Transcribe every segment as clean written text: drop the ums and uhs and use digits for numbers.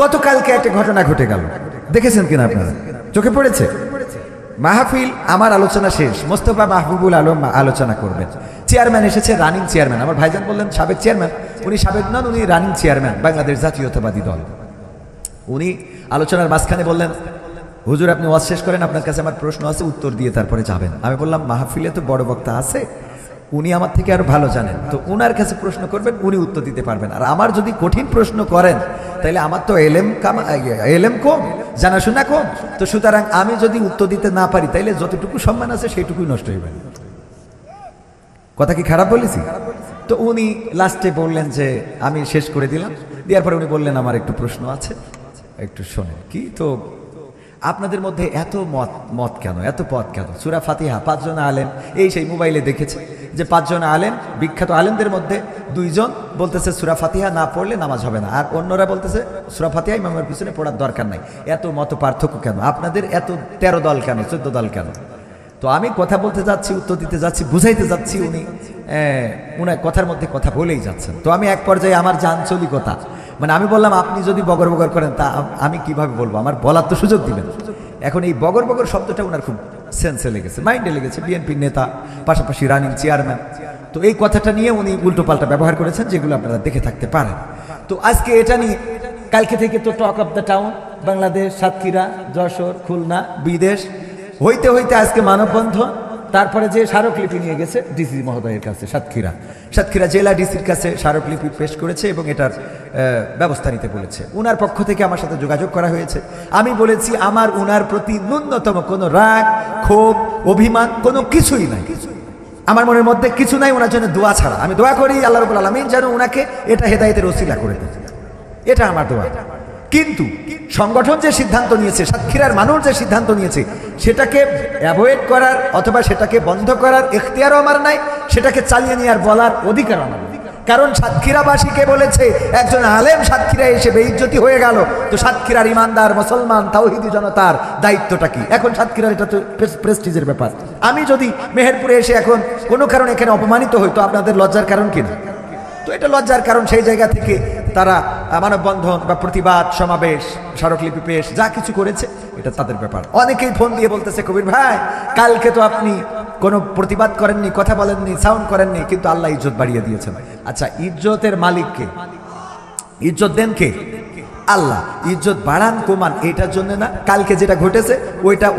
গতকালকে একটা ঘটনা ঘটে গেল, দেখেছেন কিনা আপনারা? চোখে পড়েছে? মাহফিল আমার আলোচনা শেষ, মোস্তফা মাহবুবুল আলম আলোচনা করবেন। চেয়ারম্যান এসেছে, রানিং চেয়ারম্যান। আমার ভাইজান বললেন সাবেক চেয়ারম্যান, উনি সাবেক নন, উনি রানিং চেয়ারম্যান বাংলাদেশ জাতীয়তাবাদী দল। উনি আলোচনার মাঝখানে বললেন, হুজুর আপনি ওয়াজ শেষ করেন, আপনার কাছে আমার প্রশ্ন আছে, উত্তর দিয়ে তারপরে যাবেন। আমি বললাম মাহফিলে তো বড় বক্তা আছে, উনি আমার থেকে আরো ভালো জানেন, তো উনার কাছে প্রশ্ন করবেন, উনি উত্তর দিতে পারবেন। আর আমার যদি কঠিন প্রশ্ন করেন তাহলে আমার তো এলেম কম, জানাশোনা কম, তো সুতরাং আমি যদি উত্তর দিতে না পারি তাইলে যতটুকু সম্মান আছে সেইটুকুই নষ্ট হইবে। কথা কি খারাপ বলেছি? তো উনি লাস্টে বললেন যে আমি শেষ করে দিলাম, দেওয়ার পরে উনি বললেন আমার একটু প্রশ্ন আছে, একটু শোনেন। কি তো আপনাদের মধ্যে এত মত কেন, এত পথ কেন? সূরা ফাতিহা 5 জন আলেম, এই সেই মোবাইলে দেখেছে যে 5 জন আলেম, বিখ্যাত আলেমদের মধ্যে 2 জন বলতেছে সূরা ফাতিহা না পড়লে নামাজ হবে না, আর অন্যরা বলতেছে সূরা ফাতিহা ইমামের পিছনে পড়ার দরকার নাই। এত মত পার্থক্য কেন? আপনাদের এত 13 দল কেন, 14 দল কেন? তো আমি কথা বলতে যাচ্ছি, উত্তর দিতে যাচ্ছি, বুঝাইতে যাচ্ছি, উনি উনার কথার মধ্যে কথা বলেই যাচ্ছেন। তো আমি এক পর্যায়ে আমার যে আঞ্চলিকতা, মানে আমি বললাম আপনি যদি বগর বগর করেন তা আমি কিভাবে বলবো, আমার বলার তো সুযোগ দিবেন। এখন এই বগর বগর শব্দটা ওনার খুব সেন্সে লেগেছে, মাইন্ডে লেগেছে, বিএনপির নেতা, পাশাপাশি রানিং চেয়ারম্যান। তো এই কথাটা নিয়ে উনি উল্টো পাল্টা ব্যবহার করেছেন, যেগুলো আপনারা দেখে থাকতে পারেন। তো আজকে এটা নিয়ে কালকে থেকে তো talk of the town, Bangladesh, Satkhira, Jessore, Khulna, বিদেশ হইতে হইতে আজকে মানববন্ধন, তারপরে যে স্মারকলিপি নিয়ে গেছে ডিসি মহোদয়ের কাছে, সাতক্ষীরা জেলা ডিসির কাছে স্মারকলিপি পেশ করেছে এবং এটার ব্যবস্থা নিতে বলেছে। উনার পক্ষ থেকে আমার সাথে যোগাযোগ করা হয়েছে। আমি বলেছি আমার উনার প্রতি ন্যূনতম কোনো রাগ, ক্ষোভ, অভিমান কোনো কিছুই নাই, আমার মনের মধ্যে কিছু নাই ওনার জন্য দোয়া ছাড়া। আমি দোয়া করি আল্লাহ রাব্বুল আলামিন যেন উনাকে এটা হেদায়েতের ওসিলা করে দেন, এটা আমার দোয়া। কিন্তু সংগঠন যে সিদ্ধান্ত নিয়েছে, সাতক্ষীরার মানুষ যে সিদ্ধান্ত নিয়েছে, সেটাকে অ্যাভয়েড করার অথবা সেটাকে বন্ধ করার এখতিয়ারও আমার নাই, সেটাকে চালিয়ে নেওয়ার বলার অধিকার আমার নাই। কারণ সাতক্ষীরাবাসীকে বলেছে একজন আলেম সাতক্ষীরা এসে বেইজ্জতি হয়ে গেল, তো সাতক্ষীরার ইমানদার মুসলমান তাওহীদি জনতার দায়িত্বটা কি? এখন সাতক্ষীরার এটা তো প্রেস্টিজের ব্যাপার। আমি যদি মেহেরপুরে এসে এখন কোনো কারণে এখানে অপমানিত হই, তো আপনাদের লজ্জার কারণ কিনা? তো এটা লজ্জার কারণ। সেই জায়গা থেকে তারা মানববন্ধন বা প্রতিবাদ সমাবেশ, স্মারকলিপি পেশ যা কিছু করেছে এটা তাদের ব্যাপার। অনেকেই ফোন দিয়ে বলতেছে কবির ভাই কালকে তো আপনি কোনো প্রতিবাদ করেননি, কথা বলেননি, সাউন্ড করেননি, কিন্তু আল্লাহ ইজ্জত বাড়িয়ে দিয়েছেন। আচ্ছা, ইজ্জতের মালিককে, ইজ্জত দেন কে? আল্লাহ। ইজ্জত বাড়ান কমান এটার জন্য না, কালকে যেটা ঘটেছে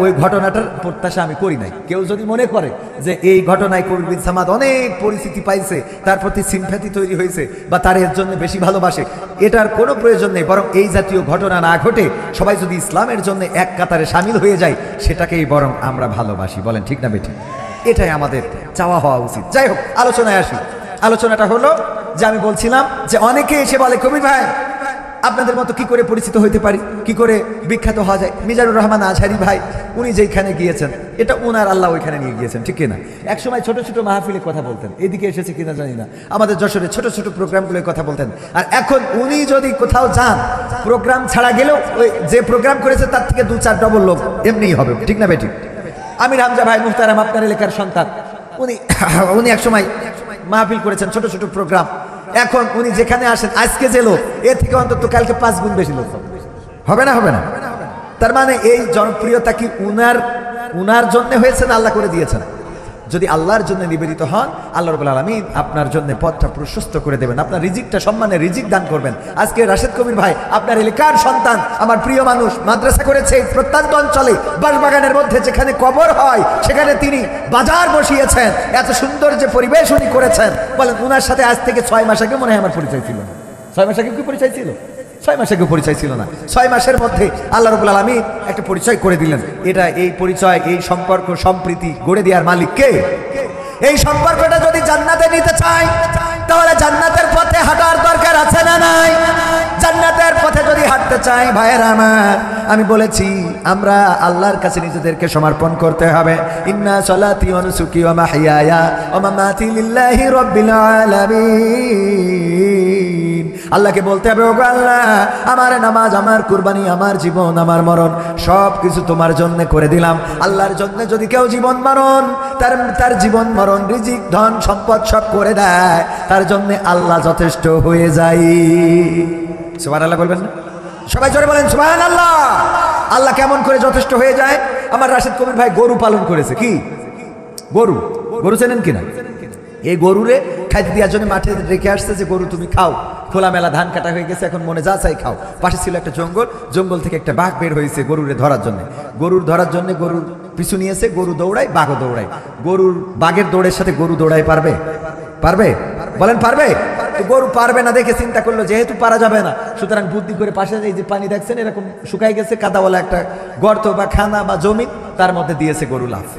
ওই ঘটনাটার প্রত্যাশা আমি করি নাই। কেউ যদি মনে করে যে এই ঘটনায় কবির বিন সামাদ অনেক পরিস্থিতি পাইছে, তার প্রতি সিম্প্যাথি তৈরি হয়েছে বা তার এর জন্য বেশি ভালোবাসে, এটার কোনো প্রয়োজন নেই। বরং এই জাতীয় ঘটনা না ঘটে সবাই যদি ইসলামের জন্য এক কাতারে সামিল হয়ে যায়, সেটাকেই বরং আমরা ভালোবাসি। বলেন ঠিক না বেঠিক? এটাই আমাদের চাওয়া হওয়া উচিত। যাই হোক, আলোচনায় আসি। আলোচনাটা হলো যে আমি বলছিলাম যে অনেকে এসে বলে কবির ভাই আপনাদের মতো কি করে পরিচিত হইতে পারি, কি করে বিখ্যাত হওয়া যায়? মিজানুর রহমান আজহারি ভাই উনি যেখানে গিয়েছেন এটা ওনার আল্লাহ ওইখানে নিয়ে গিয়েছেন, ঠিক কিনা? একসময় ছোট ছোট মাহফিলে কথা বলতেন, এদিকে এসেছে কিনা জানি না, আমাদের যশোরে ছোট ছোট প্রোগ্রামগুলোয় কথা বলতেন। আর এখন উনি যদি কোথাও যান, প্রোগ্রাম ছাড়া গেলেও ওই যে প্রোগ্রাম করেছে তার থেকে 2-4 ডবল লোক এমনিই হবে, ঠিক না বেঠিক? আমির হামজা ভাই মুহতারাম, আপনার এলাকার সন্তান, উনি একসময় মাহফিল করেছেন, ছোট ছোট প্রোগ্রাম। এখন উনি যেখানে আসেন, আজকে যে লোক এর থেকে অন্তত কালকে 5 গুণ বেশি লোক হবে না? হবে না? তার মানে এই জনপ্রিয়তা কি উনার জন্য হয়েছে না আল্লাহ করে দিয়েছেন? যদি আল্লাহর জন্য নিবেদিত হন, আল্লাহ রাব্বুল আলামিন আপনার জন্য পথটা প্রশস্ত করে দেবেন, আপনার রিজিকটা সম্মানের রিজিক দান করবেন। আজকে রাশেদ কবির ভাই আপনার এলাকার সন্তান, আমার প্রিয় মানুষ, মাদ্রাসা করেছে প্রত্যন্ত অঞ্চলে, বাঁশবাগানের মধ্যে যেখানে কবর হয় সেখানে তিনি বাজার বসিয়েছেন। এত সুন্দর যে পরিবেশ উনি করেছেন, বলেন উনার সাথে আজ থেকে 6 মাস আগে মনে হয় আমার পরিচয় ছিল না। 6 মাস আগে কি পরিচয় ছিল? 6 মাস আগে পরিচয় ছিল না। 6 মাসের মধ্যে আল্লাহ রাব্বুল আলামিন একটা পরিচয় করে দিলেন। এটা এই পরিচয়, এই সম্পর্ক, সম্প্রীতি গড়ে দেওয়ার মালিক কে? এই সম্পর্কটা যদি জান্নাতে নিতে চাই, তাহলে জান্নাতের পথে হাঁটার দরকার আছে না নাই? জান্নাতের পথে যদি হাঁটতে চাই ভাইয়েরা আমার, আমি বলেছি আমরা আল্লাহর কাছে নিজেদেরকে সমর্পণ করতে হবে। ইন্না সলাতি ওয়া নুসুকি ওয়া মাহইয়ায়া ওয়া মামাতি লিল্লাহি রাব্বিল আলামিন। আল্লাহকে বলতে হবে, ওগো আল্লাহ, আমার নামাজ, আমার কুরবানি, আমার জীবন, আমার মরণ সব কিছু তোমার জন্য করে দিলাম। আল্লাহর জন্য যদি কেউ জীবন মরণ, তার জীবন মরণ, রিজিক, ধন সম্পদ সব করে দেয়, তার জন্য আল্লাহ যথেষ্ট হয়ে যায়। সুবহানাল্লাহ বলবেন না? সবাই জোরে বলেন সুবহানাল্লাহ। আল্লাহ কেমন করে যথেষ্ট হয়ে যায়। আমার রাশেদ কবির ভাই গরু পালন করেছে। কি গরু? গরু চেনেন কিনা? এই গরুরে খাইতে দেওয়ার জন্য মাঠে রেখে আসছে যে গরু তুমি খাও, খোলামেলা ধান কাটা হয়ে গেছে, এখন মনে যা চাই খাও। পাশে ছিল একটা জঙ্গল, জঙ্গল থেকে একটা বাঘ বের হয়েছে গরুরে ধরার জন্য। গরুর ধরার জন্য গরুর পিছু নিয়েছে, গরু দৌড়ায়, বাঘও দৌড়ায়। গরুর বাঘের দৌড়ের সাথে গরু দৌড়ায় পারবে? পারবে? বলেন পারবে? তো গরু পারবে না দেখে চিন্তা করলো যেহেতু পারা যাবে না, সুতরাং বুদ্ধি করে পাশে এই যে পানি দেখছেন এরকম শুকাই গেছে, কাদাওয়ালা একটা গর্ত বা খানা বা জমি, তার মধ্যে দিয়েছে গরু লাফ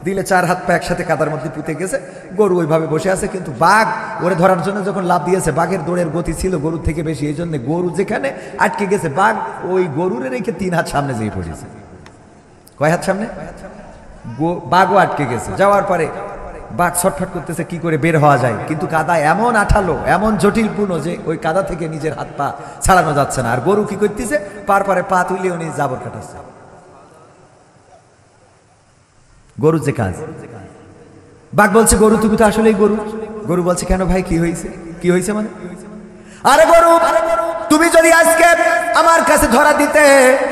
দিলে 4 হাত পা একসাথে কাদার মধ্যে পুঁতে গেছে। গরু ওইভাবে বসে আছে, কিন্তু বাঘ ওরে ধরার জন্য যখন লাফ দিয়েছে, বাঘের দৌড়ের গতি ছিল গরুর থেকে বেশি, এই জন্য গরু যেখানে আটকে গেছে, বাঘ ওই গরুরে রেখে 3 হাত সামনে যেয়ে পড়েছে। কয় হাত সামনে? বাঘও আটকে গেছে। যাওয়ার পরে বাঘ ছটফট করতেছে কি করে বের হওয়া যায়, কিন্তু কাদা এমন আঠালো, এমন জটিলপূর্ণ যে ওই কাদা থেকে নিজের হাত পা ছাড়ানো যাচ্ছে না। আর গরু কি করতেছে? পারে পা তুলে উনি জাবর কাটাচ্ছে। গরু যে কাজ। বাঘ বলছে গরু তুমি তো আসলেই গরু। গরু বলছে কেন ভাই, কি হয়েছে? কি হয়েছে মানে? আরে গরু, তুমি যদি আজকে আমার কাছে ধরা দিতে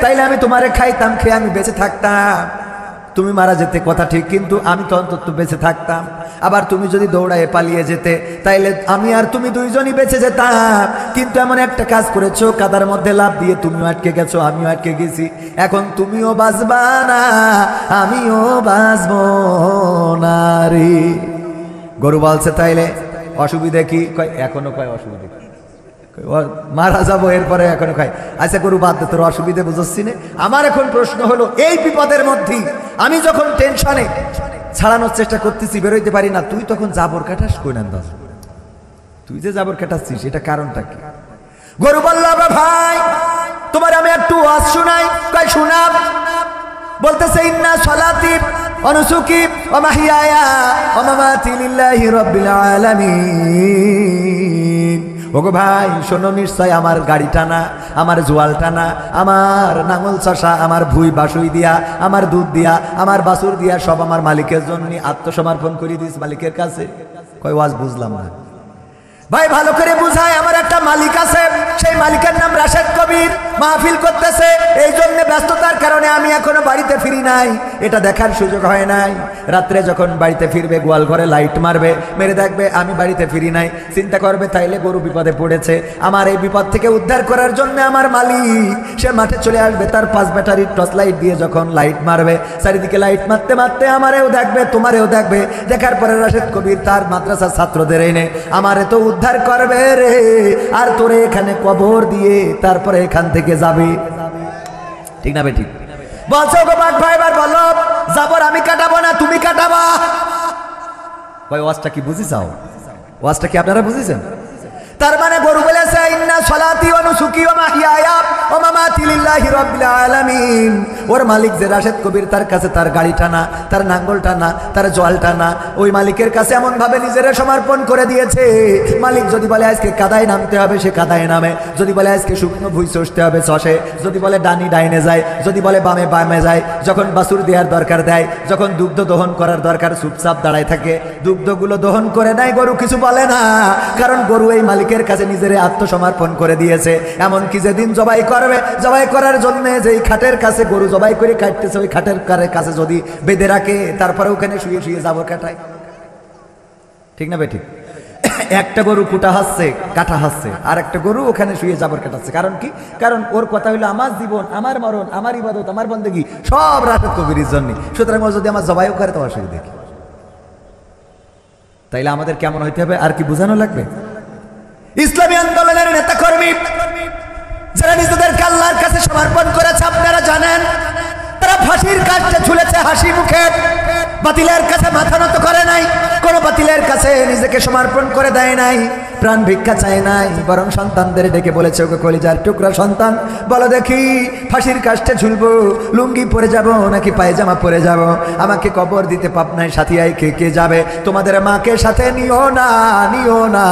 তাইলে আমি তোমারে খাইতাম, খেয়ে আমি বেঁচে থাকতাম। তুমি মারা যেতে কথা ঠিক, কিন্তু আমি তো অন্তত বেঁচে থাকতাম। আবার তুমি যদি দৌড়ায় পালিয়ে যেতে তাইলে আমি আর তুমি দুইজনই বেঁচে যেতাম। কিন্তু এমন একটা কাজ করেছো, কাদার মধ্যে লাফ দিয়ে তুমিও আটকে গেছো, আমিও আটকে গেছি। এখন তুমিও বাঁচবা না, আমিও বাঁচবো না রে। গরু বলছে তাইলে অসুবিধা কি? কয় এখনো কয় অসুবিধা কি? মারা যাবো এরপরে এখনো খাই। আচ্ছা গরু বাদ দে, তোর অসুবিধা বুঝছি না। আমার এখন প্রশ্ন হলো, এই বিপদের মধ্যে আমি যখন টেনশনে ছাড়ানোর চেষ্টা করতেছি, বেরোইতে পারি না, তুই তখন জাবর কাটাস কই না? তুই যে জাবর কাটাচ্ছিস এটা কারণটা কি? গরু বলল ভাই তোমার আমি একটু ওয়াজ শুনাই। কয় শুনাব। বলতেছে ইন্না সলাতি ওয়া নুসুকি ওয়া মাহইয়ায়া ওয়া মামাতি লিল্লাহি রাব্বিল আলামিন। ওগো ভাই শোনো, নিশ্চয় আমার গাড়ি টানা, আমার জোয়াল টানা, আমার নাঙল চষা, আমার ভুই বাসুই দিয়া, আমার দুধ দিয়া, আমার বাছুর দিয়া সব আমার মালিকের জন্য আত্মসমর্পণ করে দিস মালিকের কাছে। কয় ওয়াজ বুঝলাম না ভাই, ভালো করে বুঝায়। আমার একটা মালিক আছে, সেই মালিকের নাম রাশেদ কবির, মাহফিল করতেছে। এই জন্য ব্যস্ততার কারণে আমি এখনো বাড়িতে ফিরি নাই, এটা দেখার সুযোগ হয় নাই। রাত্রে যখন বাড়িতে ফিরবে গোয়াল ঘরে লাইট মারবে, মেরে দেখবে আমি বাড়িতে ফিরি নাই, চিন্তা করবে তাইলে গরু বিপদে পড়েছে। আমার এই বিপদ থেকে উদ্ধার করার জন্য আমার মালিক সে মাঠে চলে আসবে, তার 5 ব্যাটারির টর্চ লাইট দিয়ে যখন লাইট মারবে, চারিদিকে লাইট মারতে মারতে আমারেও দেখবে, তোমারেও দেখবে। দেখার পরে রাশেদ কবির তার মাদ্রাসার ছাত্রদের এনে আমারে তো উদ্ধার করবে রে, আর তোরে এখানে কবর দিয়ে তারপরে এখান থেকে যাবে। ঠিক না বে ঠিক? বলছো গো বাঘ ভাই, এবার বলো জাবর আমি কাটাবো না তুমি কাটাবা। ভাই ওয়াজটা কি বুঝিছাও? ওয়াজটা কি আপনারা বুঝিছেন? তার মানে গরু বলেছে ইন্না সলাতি ওয়া নুসুকি ওয়া মাহইয়ায়া ওয়া মামাতি লিল্লাহি রাব্বিল আলামিন। ওর মালিক যে রাশেদ কবির, তার কাছে তার গাড়ি টানা, তার নাঙ্গল টানা, তার জল টানা, ওই মালিকের কাছে এমন ভাবে নিজের সমর্পণ করে দিয়েছে। মালিক যদি বলে আজকে কাদায় নামতে হবে সে কাদায় নামে, যদি বলে আজকে শুকনো ভুই চষতে হবে চষে, যদি বলে ডানি ডাইনে যায়, যদি বলে বামে বামে যায়। যখন বাছুর দেওয়ার দরকার দেয়, যখন দুগ্ধ দহন করার দরকার চুপচাপ দাঁড়ায় থাকে, দুগ্ধগুলো দহন করে নেয়। গরু কিছু বলে না, কারণ গরু এই মালিকের কাছে নিজের আত্মসমর্পণ করে দিয়েছে। এমনকি যেদিন জবাই করবে, জবাই করার জন্য যেই খাটের কাছে গরু জবাই করে কাটতেছে, ওই খাটের কাছে যদি বেঁধে রাখে, তারপরে ওখানে শুয়ে শুয়ে জাবর কাটায়। ঠিক না বেঠিক? একটা গরু কুটা হাসছে, কাটা হাসছে, আর একটা গরু ওখানে শুয়ে জাবর কাটাচ্ছে। কারণ কি? কারণ ওর কথা হইলো আমার জীবন, আমার মরণ, আমার ইবাদত, আমার বন্দেগী সব রাশেদ কবিরের জন্য। সুতরাং ও যদি আমার জবাইও করে তো অসুবিধা দেখি। তাইলে আমাদের কেমন হইতে হবে আর কি বোঝানো লাগবে? ইসলামী আন্দোলনের নেতা কর্মী যারা নিজেদেরকে আল্লাহর কাছে সমর্পণ করেছে, আপনারা জানেন তারা ফাঁসির কাস্টে ঝুলেছে হাসি মুখে, বাতিলের কাছে মাথা নত করে নাই, কোন বাতিলের কাছে নিজেকে সমর্পণ করে দেয় নাই, প্রাণ ভিক্ষা চায় নাই, বরং সন্তানদের ডেকে বলেছে ওকে কলিজার টুকরা সন্তান বলো দেখি ফাঁসির কাস্টে ঝুলবো, লুঙ্গি পরে যাব নাকি পায়জামা পরে যাব? আমাকে কবর দিতে পাবনায় সাথিয়ায় কে কে যাবে? তোমাদের মাকে সাথে নিও না, নিও না,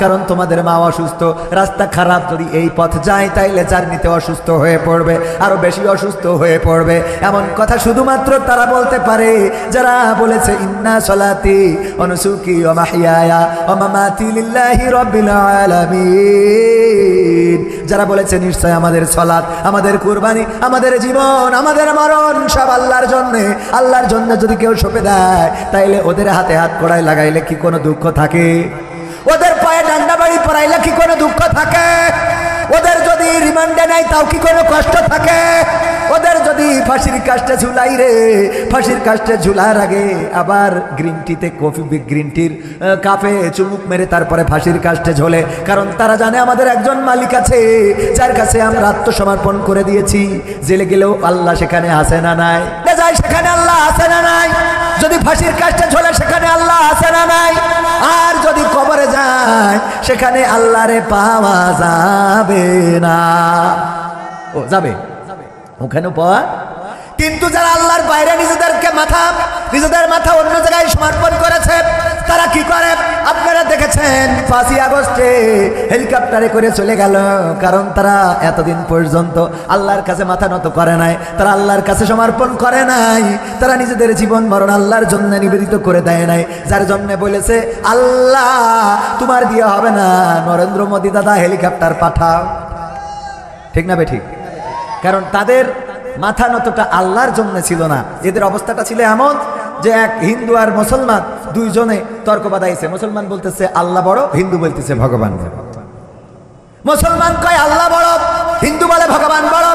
কারণ তোমাদের মা অসুস্থ, রাস্তা খারাপ, যদি এই পথ যায় তাইলে জার্নিতে অসুস্থ হয়ে পড়বে, আরো বেশি অসুস্থ হয়ে পড়বে। এমন কথা শুধুমাত্র তারা বলতে পারে যারা বলেছে ইন্না সলাতি ওয়া নুসুকি ওয়া মাহইয়ায়া ওয়া মামাতি লিল্লাহি রাব্বিল আলামিন। যারা বলেছে নিশ্চয় আমাদের সালাত, আমাদের কুরবানি, আমাদের জীবন, আমাদের মরণ সব আল্লাহর জন্য। আল্লাহর জন্য যদি কেউ সঁপে দেয় তাইলে ওদের হাতে হাত কড়াই লাগাইলে কি কোনো দুঃখ থাকে? ওদের পায়ে ডান্ডা বাড়ি পড়াইলে কি কোনো দুঃখ থাকে? ওদের যদি রিমান্ডে নেয় তাও কি কোনো কষ্ট থাকে? ওদের যদি ফাঁসির কাস্টে ঝুলাই রে, ফাঁসির কাস্টে ঝুলার আগে আবার গ্রিন টিতে গ্রিন টির কাপে চুমুক মেরে তারপরে ফাঁসির কাস্টে ঝোলে, কারণ তারা জানে আমাদের একজন মালিক আছে যার কাছে আমরা আত্মসমর্পণ করে দিয়েছি। জেলে গেলেও আল্লাহ সেখানে আসে না নাই, যায় সেখানে আল্লাহ আসে না নাই। যদি ফাঁসির কাস্টে ঝোলে সেখানে আল্লাহ আসে না নাই। আর যদি কবরে যায় সেখানে আল্লাহরে পাওয়া যাবে না। ও যাবে ওখানে পাওয়া, কিন্তু যারা আল্লাহর বাইরে নিজেদের মাথা অন্য জায়গায় সমর্পণ করেছে তারা কি করে আপনারা দেখেছেন? 5ই আগস্টে হেলিকপ্টারে করে চলে গেল, কারণ তারা এতদিন পর্যন্ত আল্লাহর কাছে মাথা নত করে নাই, তারা আল্লাহর কাছে সমর্পণ করে নাই, তারা নিজেদের জীবন মরণ আল্লাহর জন্য নিবেদিত করে দেয় নাই। যার জন্য বলেছে আল্লাহ তোমার দিয়ে হবে না, নরেন্দ্র মোদী দাদা হেলিকপ্টার পাঠাও। ঠিক না বে ঠিক? কারণ তাদের মাথা নতটা আল্লাহর জন্য ছিল না। এদের অবস্থাটা ছিল এমন যে এক হিন্দু আর মুসলমান দুইজনে তর্ক বাঁধাইছে। মুসলমান বলতেছে আল্লাহ বড়, হিন্দু বলতেছে ভগবান বড়। মুসলমান কয় আল্লাহ বড়, হিন্দু বলে ভগবান বড়।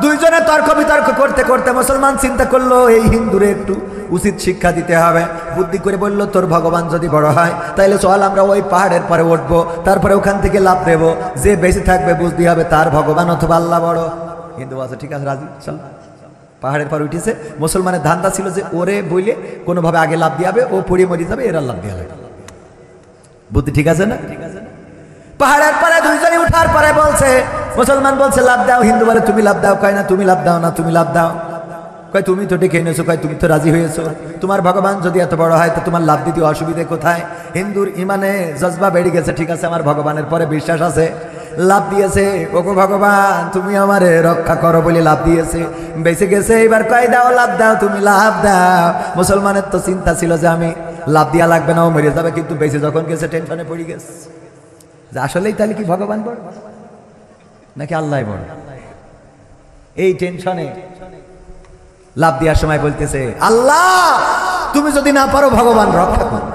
দুইজনে তর্ক বিতর্ক করতে করতে মুসলমান চিন্তা করলো এই হিন্দুরে একটু উচিত শিক্ষা দিতে হবে। বুদ্ধি করে বলল তোর ভগবান যদি বড় হয় তাহলে চল আমরা ওই পাহাড়ের পরে উঠবো, তারপরে ওখান থেকে লাভ দেবো, যে বেশি থাকবে বুঝতে হবে তার ভগবান অথবা আল্লাহ বড়। হিন্দু আছে ঠিক আছে রাজি, চল। পাহাড়ের পর উঠেছে। মুসলমানের ধান্দা ছিল যে ওরে বইলে কোনোভাবে আগে লাভ দিয়ে হবে, ও পড়িয়ে মরিয়ে যাবে, এরা লাভ দিয়ে লাগে। বুদ্ধি ঠিক আছে না? পাহাড়ের পরে দুইজনে উঠার পরে বলছে, মুসলমান বলছে লাভ দাও, হিন্দু বলে তুমি লাভ দাও, কয় না তুমি লাভ দাও না, তুমি লাভ দাও। কয় তুমি তো ডেকে এনেছো, কয় তুমি তো রাজি হয়েছো, তোমার ভগবান যদি এত বড় হয় তো তোমার লাভ দিতে অসুবিধে কোথায়? হিন্দুর ইমানে জজবা বেড়ে গেছে, ঠিক আছে আমার ভগবানের পরে বিশ্বাস আছে, লাভ দিয়েছে। ওগো ভগবান তুমি আমারে রক্ষা করো বলে লাভ দিয়েছে, বেঁচে গেছে। এবার কয় দাও লাভ দাও, তুমি লাভ দাও। মুসলমানের তো চিন্তা ছিল যে আমি লাভ দিয়া লাগবে না, ও মরে যাবে, কিন্তু বেঁচে যখন গেছে টেনশনে পড়ে গেছে যে আসলেই তাহলে কি ভগবান বড় নাকি আল্লাহ বড়? এই টেনশনে লাভ দেওয়ার সময় বলতেছে আল্লাহ তুমি যদি না পারো ভগবান রক্ষা করো।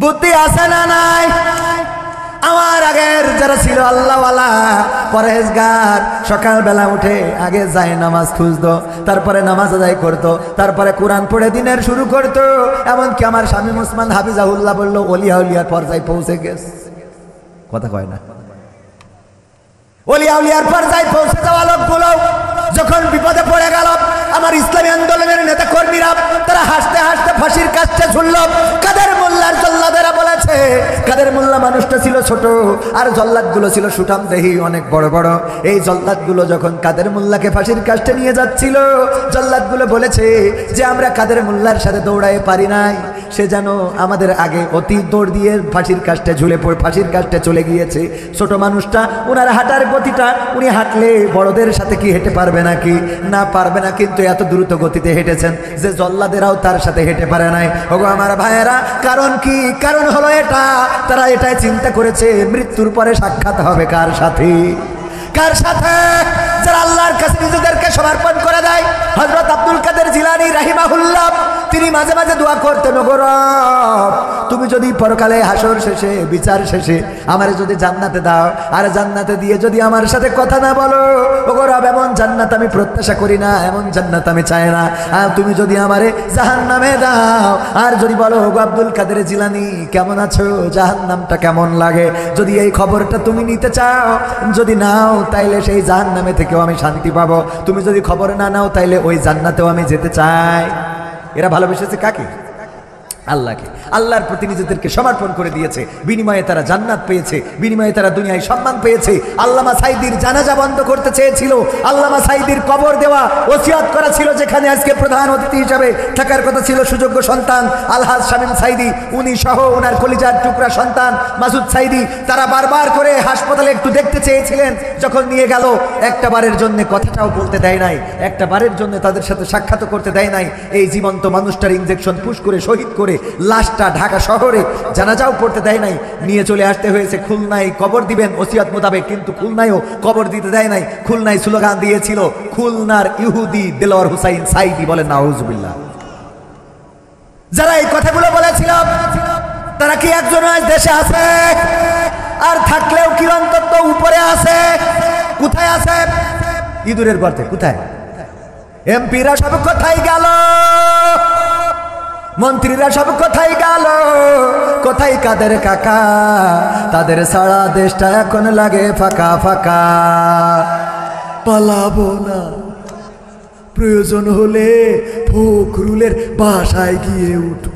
বুদ্ধি আছে না নাই? আমার আগের যারা ছিল আল্লাহওয়ালা পরহেজগার, সকালবেলা উঠে আগে যায় নামাজ খুঁজতো, তারপরে নামাজ আদায় করতো, তারপরে কোরআন পড়ে দিনের শুরু করতো। এমনকি আমার স্বামী মুসলমান হাফিজাহুল্লাহ বললো ওলিয়া উলিয়ার পর্যায়ে পৌঁছে গেছে। কথা কয় না? ওলিয়া উলিয়ার পর্যায়ে পৌঁছে যাওয়া লোকগুলো যখন বিপদে পড়ে গেল, আমার ইসলামী আন্দোলনের নেতা কর্মীরা তারা হাসতে হাসতে ফাঁসির কাছে ঝুলল। কাদের মোল্লার জল্লাদেরা বলেছে কাদের মোল্লা মানুষটা ছিল ছোট আর জল্লাদগুলো ছিল সুঠাম দেহি অনেক বড় বড়। এই জল্লাদগুলো যখন কাদের মোল্লাকে ফাঁসির কাছে নিয়ে যাচ্ছিল, জল্লাদগুলো বলেছে যে আমরা কাদের মোল্লার সাথে দৌড়ায় পারি নাই, সে যেন আমাদের আগে অতি দৌড় দিয়ে ফাঁসির কাছে ঝুলে পড়ে ফাঁসির কাছে চলে গিয়েছে। ছোট মানুষটা ওনার হাঁটার গতিটা, উনি হাঁটলে বড়দের সাথে কি হেঁটে পারবে নাকি? না পারবে না, কিন্তু এত দ্রুত গতিতে হেঁটেছেন যে জল্লাদেরাও তার সাথে হেঁটে পারে নাই। ওগো আমার ভাইয়েরা, কারণ কি? কারণ হলো এটা, তারা এটাই চিন্তা করেছে মৃত্যুর পরে সাক্ষাৎ হবে কার সাথে? কার সাথে? যারা আল্লাহর কাছে নিজেদেরকে সমর্পণ করে দেয়। হযরত আব্দুল কাদের জিলানী রাহিমাহুল্লাহ তিনি মাঝে মাঝে দোয়া করতেন, ওগো রব তুমি যদি পরকালে হাসর শেষে বিচার শেষে আমারে যদি জান্নাতে দাও, আর জান্নাতে দিয়ে যদি আমার সাথে কথা না বলো, ওগো রব এমন জান্নাত আমি প্রত্যাশা করি না, এমন জান্নাত আমি চাই না। আর তুমি যদি আমারে জাহান্নামে দাও, আর যদি বলো ওগো আব্দুল কাদের জিলানী কেমন আছো, জাহান্নামটা কেমন লাগে, যদি এই খবরটা তুমি নিতে চাও, যদি নাও তাইলে সেই জাহান্নামে থেকেও আমি শান্তি পাবো, তুমি যদি খবর না নাও তাইলে ওই জান্নাতেও আমি যেতে চাই। এরা ভালোবেসেছে কাকে? আল্লাহকে, আল্লাহর প্রতি নিজেদেরকে সমর্পণ করে দিয়েছে, বিনিময়ে তারা জান্নাত পেয়েছে, বিনিময়ে তারা দুনিয়ায় সম্মান পেয়েছে। আল্লামা সাঈদীর জানাজা বন্ধ করতে চেয়েছিল, আল্লামা সাঈদীর কবর দেওয়া ওসিয়ত করা ছিল, যেখানে আজকে প্রধান অতিথি হিসাবে থাকার কথা ছিল সুযোগ্য সন্তান আলহাজ শামীম সাঈদী, উনি সহ ওনার কলিজার টুকরা সন্তান মাসুদ সাঈদী। তারা বারবার করে হাসপাতালে একটু দেখতে চেয়েছিলেন, যখন নিয়ে গেল একটা বারের জন্য কথাটাও বলতে দেয় নাই, একটা বারের জন্য তাদের সাথে সাক্ষাৎ করতে দেয় নাই। এই জীবন্ত মানুষটার ইনজেকশন পুশ করে শহীদ করে লাশটা ঢাকা শহরে জানাজাও পড়তে দেয় নাই, নিয়ে চলে আসতে হয়েছে খুলনায় কবর দিবেন ওসিয়ত মোতাবেক, কিন্তু খুলনায়ও কবর দিতে দেয় নাই। খুলনায় স্লোগান দিয়েছিল খুলনার ইহুদি দেলোয়ার হুসাইন সাঈদী। বলেন নাউজুবিল্লাহ। যারা এই কথাগুলো বলেছিল তারা কি একজন আজ দেশে আছে? আর থাকলেও কি অন্তত উপরে আছে? কোথায় আছে? ইঁদুরের গর্তে। কোথায়? এমপিরা সব কোথায় গেল? মন্ত্রীরা সব কোথায় গেল? কোথায় কাদের কাকা? তাদের সারা দেশটা এখন লাগে ফাঁকা ফাঁকা। পালাবো না, প্রয়োজন হলে ফখরুলের বাসায় গিয়ে উঠব।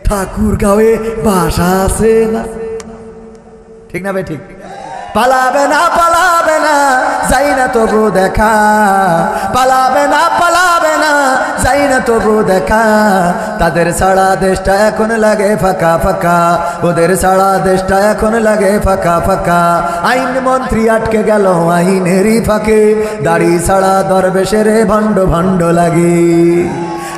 ঠাকুরগাঁওয়ে বাসা আছে না? ঠিক না ভাই? ঠিক। পালাবে না, পালাবে না, যাই না তবু দেখা। পালাবে না, পালাবে না, যাই না তবু দেখা। তাদের সারা দেশটা এখন লাগে ফাঁকা ফাঁকা, ওদের সারা দেশটা এখন লাগে ফাঁকা ফাঁকা। আইন মন্ত্রী আটকে গেল আইনেরই ফাঁকে, দাড়ি ছাড়া দরবেশের ভণ্ড ভণ্ড লাগে।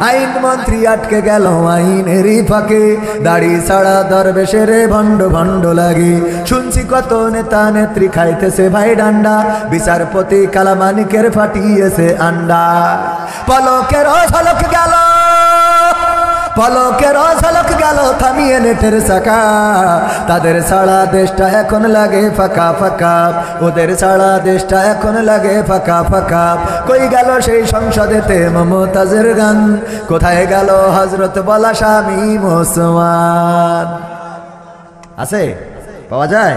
আইন মন্ত্রী আটকে গেল আইনেরই ফাঁকে, দাড়ি ছাড়া দরবেশের ভণ্ড ভণ্ড লাগে। শুনছি কত নেতা নেত্রী খাইতেছে ভাই ডান্ডা, বিচারপতি কালামানিকের ফাটিয়েছে আন্ডা। পলকের ঝলক গেল, পলকের ঝলক গেল থামিয়ে নেটের চাকা। তাদের সারা দেশটা এখন লাগে ফাঁকা ফাঁকা, ওদের সারা দেশটা এখন লাগে ফাঁকা ফাঁকা। কই গেল সেই সংসদেতে মমতাজের গান? কোথায় গেল হযরত বলা শামীম ওসমান? আছে? পাওয়া যায়?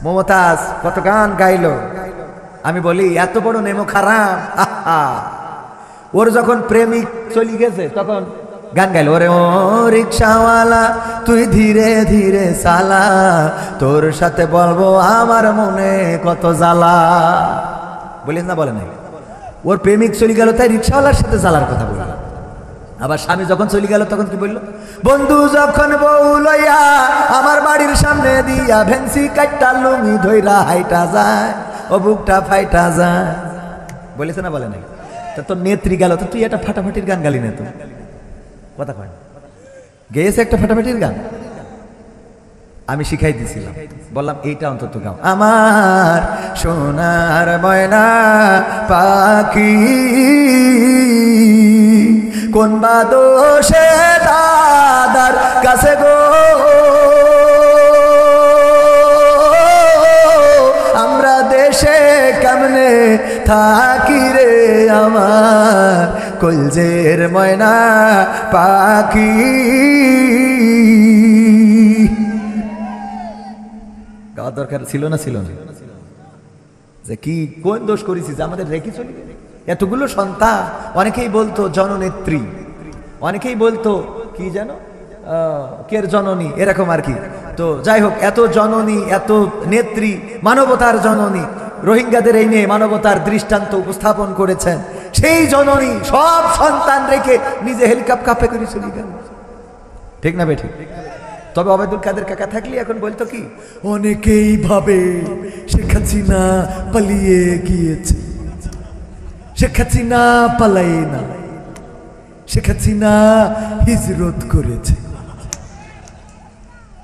মমতাজ কত গান গাইলো। আমি বলি এত বড় নেমো খারাপ। ওর যখন প্রেমিক চলে গেছে তখন গান গাইল, ওরে ও রিকশাওয়ালা তুই ধীরে ধীরে চালা, তোর সাথে বলবো আমার মনে কত জ্বালা। বলিস না? বলে নাই। ওর প্রেমিক চলে গেল তাই রিকশাওয়ালার সাথে জ্বালার কথা বলল। আবার স্বামী যখন চলে গেল তখন কি বললো? বন্ধু যখন বউ লইয়া আমার বাড়ির সামনে দিয়া ভেন্সি কাটটা লুঙ্গি ধইরা হাইটা যায়, ও বুকটা ফাইটা যায়। বলেছে না? বলে নাই। তা তোর নেত্রী গেল, তো তুই একটা ফাটাফাটির গান গালি না? তো কথা কয় গেয়েছে একটা ফাটাফাটির গান। আমি শিখাই দিছিলাম, বললাম এইটা অন্তত গাও। আমার সোনার ময়না পাখি কোন বা দোষে দাদার কাছে গো, আমরা দেশে কেমনে থাকি রে আমার কলজের ময়না পাখি। গাওয়া দরকার ছিল না? ছিল না? যে কি কোন দোষ করেছি যে আমাদের রেখে চলে এতগুলো সন্তান? অনেকেই বলতো জননেত্রী, অনেকেই বলতো কি যেন কের জননী, এরকম আর কি। তো যাই হোক, এত জননী, এত নেত্রী, মানবতার জননী, রোহিঙ্গাদের এই নিয়ে মানবতার দৃষ্টান্ত উপস্থাপন করেছেন। সেই জননী সব সন্তান রেখে নিজে হেলিকপ্টার কাপে করে চলে গেল। ঠিক না বেঠিক? তবে ওবায়দুল কাদের কাকা থাকলে এখন বলতো কি, অনেকেই ভাবে শেখ হাসিনা পালিয়ে গিয়েছে। শেখ হাসিনা পালায় না, শেখ হাসিনা হিজরত করেছে।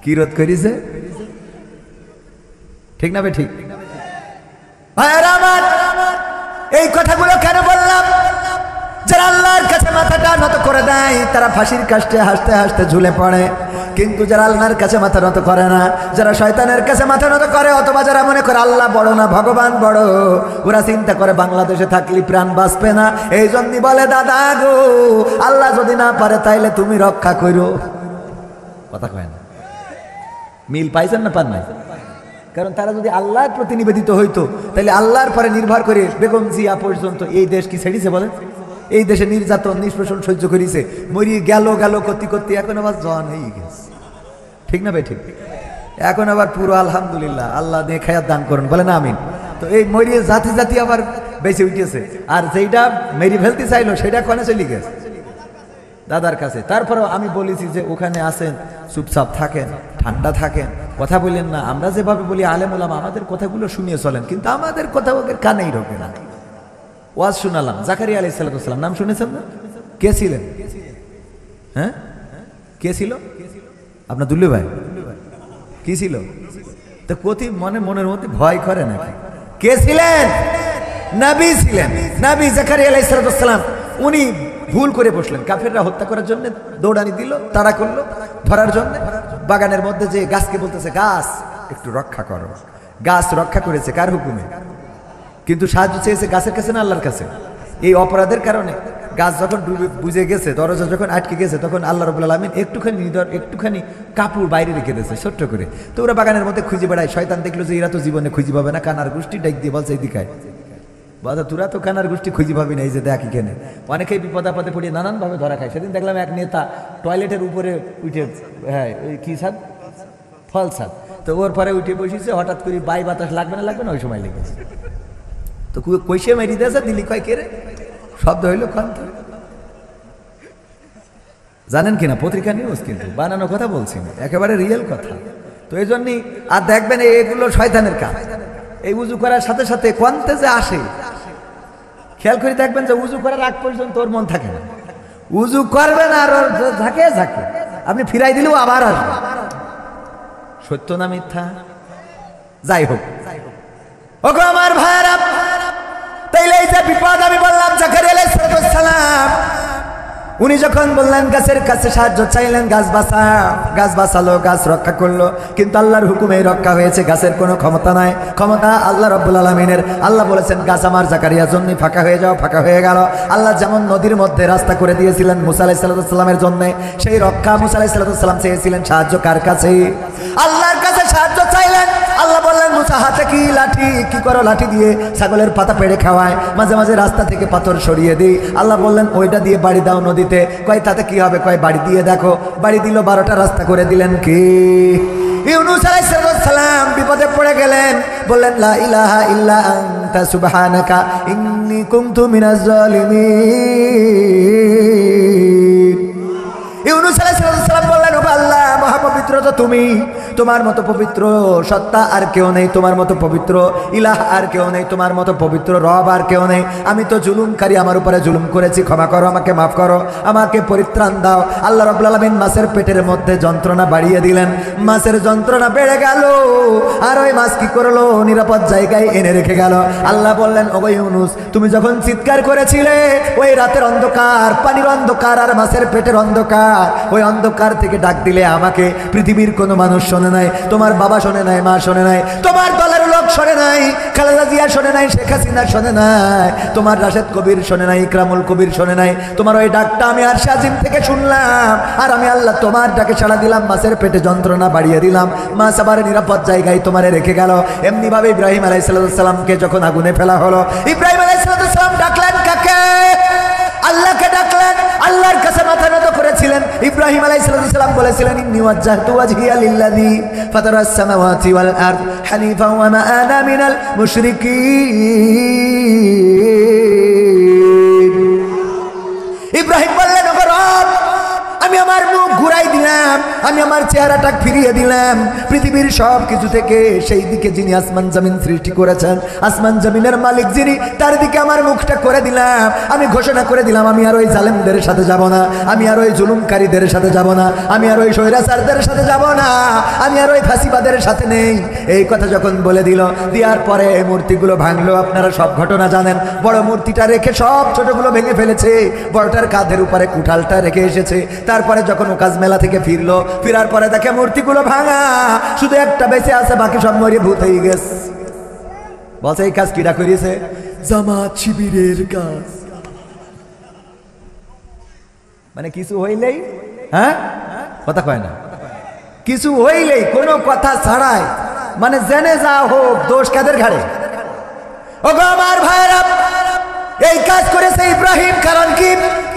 কি রোধ করেছে? ঠিক না বেঠিক? এই কথাগুলো কেন বললাম? যারা আল্লাহর কাছে মাথাটা নত করে দেয় তারা ফাঁসির কাষ্টে হাসতে হাসতে ঝুলে পড়ে, কিন্তু যারা আল্লাহর কাছে মাথা নত করে না, যারা শয়তানের কাছে মাথা নত করে, অথবা যারা মনে করে আল্লাহ বড় না ভগবান বড়, ওরা চিন্তা করে বাংলাদেশে থাকলে প্রাণ বাঁচবে না। এই জন্যই বলে দাদা গো, আল্লাহ যদি না পারে তাইলে তুমি রক্ষা করো। কথা কয় না? মিল পাইছেন না? পান নাই? কারণ তারা যদি আল্লাহর প্রতি নিবেদিত হইতো তাহলে আল্লাহর পরে নির্ভর করে বেগম জিয়া পর্যন্ত এই দেশ কি ছেড়েছে বলেন? এই দেশে নির্যাতন নিষ্পেষণ সহ্য করেছে, মরিয়ে গেল গেল করতে করতে এখন আবার জন হয়ে গেছে। ঠিক না ভাই? ঠিক। এখন আবার পুরো আলহামদুলিল্লাহ, আল্লাহ দিয়ে খায়াত দান করুন, বলে না আমিন। তো এই মরিয়ে জাতি জাতি আবার বেঁচে উঠেছে, আর যেইটা মেরি ফেলতে চাইলো সেটা কোনে চলে গেছে দাদার কাছে। তারপরেও আমি বলেছি যে ওখানে আসেন, চুপচাপ থাকেন, ঠান্ডা থাকেন, কথা বললেন না। আমরা যেভাবে বলি আলেম ওলামা, আমাদের কথাগুলো শুনিয়ে চলেন, কিন্তু আমাদের কথা ওদের কানেই ঢোকে না। ওয়াজ শুনালাম, জাকারিয়া আলাইহিস সালাম, নাম শুনেছেন না? কে ছিলেন? হ্যাঁ, কে ছিল? আপনার দুল্লু ভাই কি ছিল? তো কতি মনের মধ্যে ভয় করে নাকি? কে ছিলেন? নবী ছিলেন। নবী জাকারিয়া আলাইহিস সালাম, উনি ভুল করে বসলেন, কাফেররা হত্যা করার জন্য দৌড়ানি দিল, তাড়া করলো ধরার জন্য। বাগানের মধ্যে যে গাছকে বলতেছে, গাছ একটু রক্ষা করো। গাছ রক্ষা করেছে কার হুকুমে? কিন্তু সাহায্য চেয়েছে গাছের কাছে না আল্লাহর কাছে? এই অপরাধের কারণে গাছ যখন বুঝে গেছে, দরজা যখন আটকে গেছে, তখন আল্লাহ রাব্বুল আলামিন একটুখানি কাপড় বাইরে রেখে দিয়েছে ছোট্ট করে। তো ওরা বাগানের মধ্যে খুঁজে বেড়ায়। শয়তান দেখলো যে এরা তো জীবনে খুঁজে পাবে না, কানার গোষ্ঠী ডাক দিয়ে বলছে এইদিকায়, বাবা তোরা তো কানার গোষ্ঠী খুঁজে পাবি না, এই যে দেখ এখানে। অনেকেই বিপদ আপদে পড়িয়ে নানানভাবে ধরা খায়। সেদিন দেখলাম এক নেতা টয়লেটের উপরে উঠে, হ্যাঁ ওই কি ছাদ, ফল ছাদ, তো ওর পরে উঠে বসেছে। হঠাৎ করে বাই বাতাস লাগবে না ওই সময় লেগেছে। তো কইসে মেরি দিয়েছে, দিল্লি কয় কে রে, শব্দ হইলো কন্ত। জানেন কিনা পত্রিকা নিউজ, কিন্তু বানানো কথা বলছি না, একেবারে রিয়েল কথা। তো এই জন্যই আর দেখবেন এগুলো শয়তানের কাজ। এই উজু করার সাথে সাথে কোয়ান্তে যে আসে, খেয়াল করে দেখবেন যে উজু করার আগ পর্যন্ত ওর মন থাকে না। উজু করবেন আর ওর ঝাঁকে ঝাঁকে আপনি ফিরাই দিলেও আবার আসবে। সত্য না মিথ্যা? যাই হোক, ওগো আমার ভাইরা, তাইলে এই যে বিপদ আমি বললাম, জাকারিয়া আলাইহিস সালাম উনি যখন বললেন গাছের কাছে সাহায্য চাইলেন, গাছ বাঁচালো, গাছ রক্ষা করলো, কিন্তু আল্লাহর হুকুমে রক্ষা হয়েছে। গাছের কোনো ক্ষমতা নাই, ক্ষমতা আল্লাহ রাব্বুল আলামিনের। আল্লাহ বলেছেন গাছ আমার জাকারিয়ার জন্য ফাঁকা হয়ে যাও, ফাঁকা হয়ে গেল। আল্লাহ যেমন নদীর মধ্যে রাস্তা করে দিয়েছিলেন মুসা আলাইহিস সালামের জন্য, সেই রক্ষা মুসা আলাইহিস সালাম চেয়েছিলেন সাহায্য কার কাছে? আল্লাহর কাছে সাহায্য চাইলেন। আল্লাহ বললেন মুসা হাতে কি লাঠি, কি করো? লাঠি দিয়ে ছাগলের পাতা পেড়ে খাওয়ায়, মাঝে মাঝে রাস্তা থেকে পাথর সরিয়ে দিই। আল্লাহ বললেন ওইটা দিয়ে বাড়ি দাও নদীতে। কয় তাতে কি হবে? কয় বাড়ি দিয়ে দেখো। বাড়ি দিল, 12টা রাস্তা করে দিলেন। কি ইউনূস আলাইহিস সালাম বিপদে পড়ে গেলেন, বললেন লা ইলাহা ইল্লা আনতা সুবহানাকা ইন্নী কুনতু মিনাজ জালিমিন। ইউনূস আলাইহিস সালাম বললেন ও আল্লাহ, মহাপবিত্র তো তুমি, তোমার মতো পবিত্র সত্তা আর কেউ নেই, তোমার মতো পবিত্র ইলাহ আর কেউ নেই, তোমার মতো পবিত্র রব আর কেউ নেই। আমি তো জুলুমকারী, আমার উপরে জুলুম করেছি, ক্ষমা করো, আমাকে মাফ করো, আমাকে পরিত্রাণ দাও। আল্লাহ রাব্বুল আলামিন মাছের পেটের মধ্যে যন্ত্রণা বাড়িয়ে দিলেন। মাছের যন্ত্রণা বেড়ে গেল, আর ওই মাছ কি করলো? নিরাপদ জায়গায় এনে রেখে গেল। আল্লাহ বললেন ওগো ইউনূস, তুমি যখন চিৎকার করেছিলে, ওই রাতের অন্ধকার, পানির অন্ধকার আর মাছের পেটের অন্ধকার, ওই অন্ধকার থেকে ডাক দিলে আমাকে পৃথিবীর কোনো মানুষ শোনে নাই, তোমার বাবা শোনে নাই, মা শোনে নাই, তোমার দলের লোক শোনে নাই, খালেদা জিয়া শোনে নাই, শেখ হাসিনা শোনে নাই, তোমার রাশেদ কবির শোনে নাই, ইকরামুল কবির শোনে নাই। তোমার ওই ডাকটা আমি আরশে আজিম থেকে শুনলাম, আর আমি আল্লাহ তোমার ডাকে সাড়া দিলাম, মাছের পেটে যন্ত্রণা বাড়িয়ে দিলাম, মাছ আবার নিরাপদ জায়গায় তোমারে রেখে গেল। এমনি ভাবে ইব্রাহিম আলাইহিস সালামকে যখন আগুনে ফেলা হলো, ইব্রাহিম আলাইহিস সালাম ডাকলেন কাকে? আল্লাহকে ডাকলেন, আল্লাহর কাছে মাথা নত করেছিলেন। ইব্রাহিম আলাইহিস সালাম বলেছিলেন ইন্নী ওয়াজ্জাহতু ওয়াজহিয়া লিল্লাযী ফাতারাস সামাওয়াতি ওয়াল আরদ হানিফান ওয়া মা আনা মিনাল মুশরিকিন। ইব্রাহিম বললেন ওগো রব, আমি আমার মুখ ঘুরাই দিলাম, আমি আমার চেহারাটা ফিরিয়ে দিলাম পৃথিবীর সব কিছু থেকে সেই দিকে যিনি আসমান জমিন সৃষ্টি করেছেন, আসমান জমিনের মালিক যিনি, তার দিকে আমার মুখটা করে দিলাম। আমি ঘোষণা করে দিলাম আমি আর ওই জালেমদের সাথে যাব না, আমি আর ওই জুলুমকারীদের সাথে যাব না, আমি আর ওই স্বৈরাচারদের সাথে যাব না, আমি আর ওই ফাঁসিবাদের সাথে নেই। এই কথা যখন বলে দিল, দেওয়ার পরে মূর্তিগুলো ভাঙলো। আপনারা সব ঘটনা জানেন। বড় মূর্তিটা রেখে সব ছোটগুলো ভেঙে ফেলেছে, বড়টার কাঁধের উপরে কুঠালটা রেখে এসেছে। তারপরে যখন ওকাজ মেলা থেকে ফিরলো, ফিরার পরে দেখে মূর্তিগুলো ভাঙা, শুধু একটা বেঁচে আছে, বাকি সব মরিয়ে ভূত হয়ে গেছে। বলছে এই কাজ কিরা করিয়েছে? জামাত শিবিরের কাজ। মানে কিছু হইলেই, হ্যাঁ কথা কয় না, কিছু হইলেই কোনো কথা ছাড়াই, মানে জেনে যা হোক, দোষ কাদের ঘাড়ে? ওগো আমার ভাইরা, এই কাজ করেছে ইব্রাহিম। কারণ কি?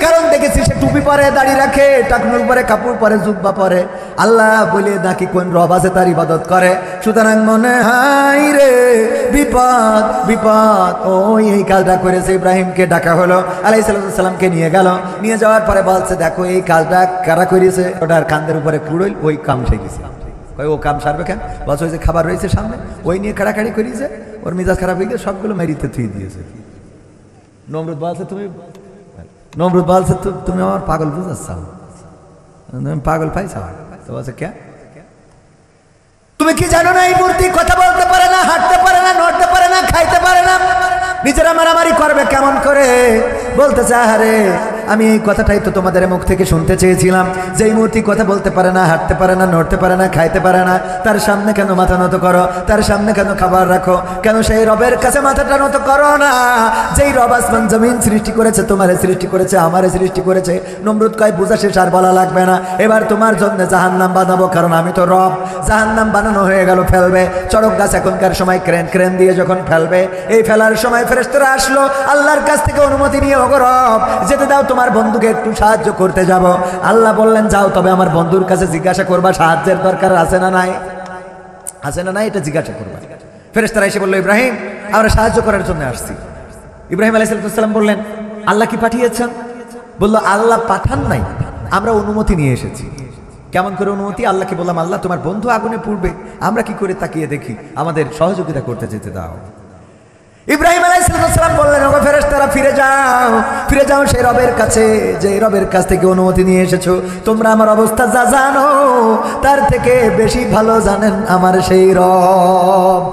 কারণ দেখেছি সে টুপি পরে, দাড়ি রাখে, টাকনুল পরে, কাপড় পরে, জুব্বা পরে, আল্লাহ বলে নাকি কোন রব আছে তার ইবাদত করে। সুতরাং মনে হয় রে বিপদ বিপদ। ওই এই কাজটা করেছে। ইব্রাহিমকে ডাকা হলো, আলাইহিস সালামকে নিয়ে গেল। নিয়ে যাওয়ার পরে বলছে দেখো এই কাজটা কারা করেছে। ওটার কান্দের উপরে কুড়ইল, ওই কাম শিখেছে। ও কাম সারবে কেন? বলছে ওই যে খাবার রয়েছে সামনে, ওই নিয়ে কাড়াকাড়ি করিয়েছে। ওর মিজাজ খারাপ হয়ে গিয়ে সবগুলো মেরিতে থুই দিয়েছে। নমরুদ বলছে তুমি আমার পাগল বুঝাচ্ছ, পাগল পাইছ। তো বলছে কে? তুমি কি জানো না এই মূর্তি কথা বলতে পারে না, হাঁটতে পারে না, নড়তে পারে না, খাইতে পারে না, নিজেরা মারামারি করবে কেমন করে? বলতেছে আরে আমি এই কথাটাই তো তোমাদের মুখ থেকে শুনতে চেয়েছিলাম, যে এই মূর্তি কথা বলতে পারে না, হাঁটতে পারে না, নড়তে পারে না, খাইতে পারে না, তার সামনে কেন মাথা নত করো? তার সামনে কেন খাবার রাখো? কেন সেই রবের কাছে মাথাটা নত করো না? যেই রব আসমান জমিন সৃষ্টি করেছে, তোমারে সৃষ্টি করেছে, আমারে সৃষ্টি করেছে। নমরুদ কয় বুঝা শেষ, আর বলা লাগবে না। এবার তোমার জন্য জাহান্নাম বানাবো, কারণ আমি তো রব। জাহান্নাম বানানো হয়ে গেল, ফেলবে। চড়ক গাছ এখনকার সময় ক্রেন দিয়ে যখন ফেলবে, এই ফেলার সময় ফেরেশতারা আসলো, আল্লাহর কাছ থেকে অনুমতি নিয়ে, ওগো রব যেতে দাও, তোমার বন্ধুকে একটু সাহায্য করতে যাব। আল্লাহ বললেন যাও, তবে আমার বন্ধুর কাছে জিজ্ঞাসা করবা সাহায্যের দরকার আছে না নাই, আছে না নাই, এটা জিজ্ঞাসা করবা। ফেরেশতারা এসে বললো ইব্রাহিম আমরা সাহায্য করার জন্য আসছি। ইব্রাহিম আলাইহিস সালাম বললেন আল্লাহ কি পাঠিয়েছেন? বললো আল্লাহ পাঠান নাই, আমরা অনুমতি নিয়ে এসেছি। কেমন করে অনুমতি? আল্লাহকে বললাম আল্লাহ তোমার বন্ধু আগুনে পুড়বে, আমরা কি করে তাকিয়ে দেখি, আমাদের সহযোগিতা করতে যেতে দাও। ইব্রাহিম আলাইহিস সালাম বললেন ওগো ফেরেশতারা ফিরে যাও সেই রবের কাছে, যে রবের কাছ থেকে অনুমতি নিয়ে এসেছো। তোমরা আমার অবস্থা যা জানো তার থেকে বেশি ভালো জানেন আমার সেই রব।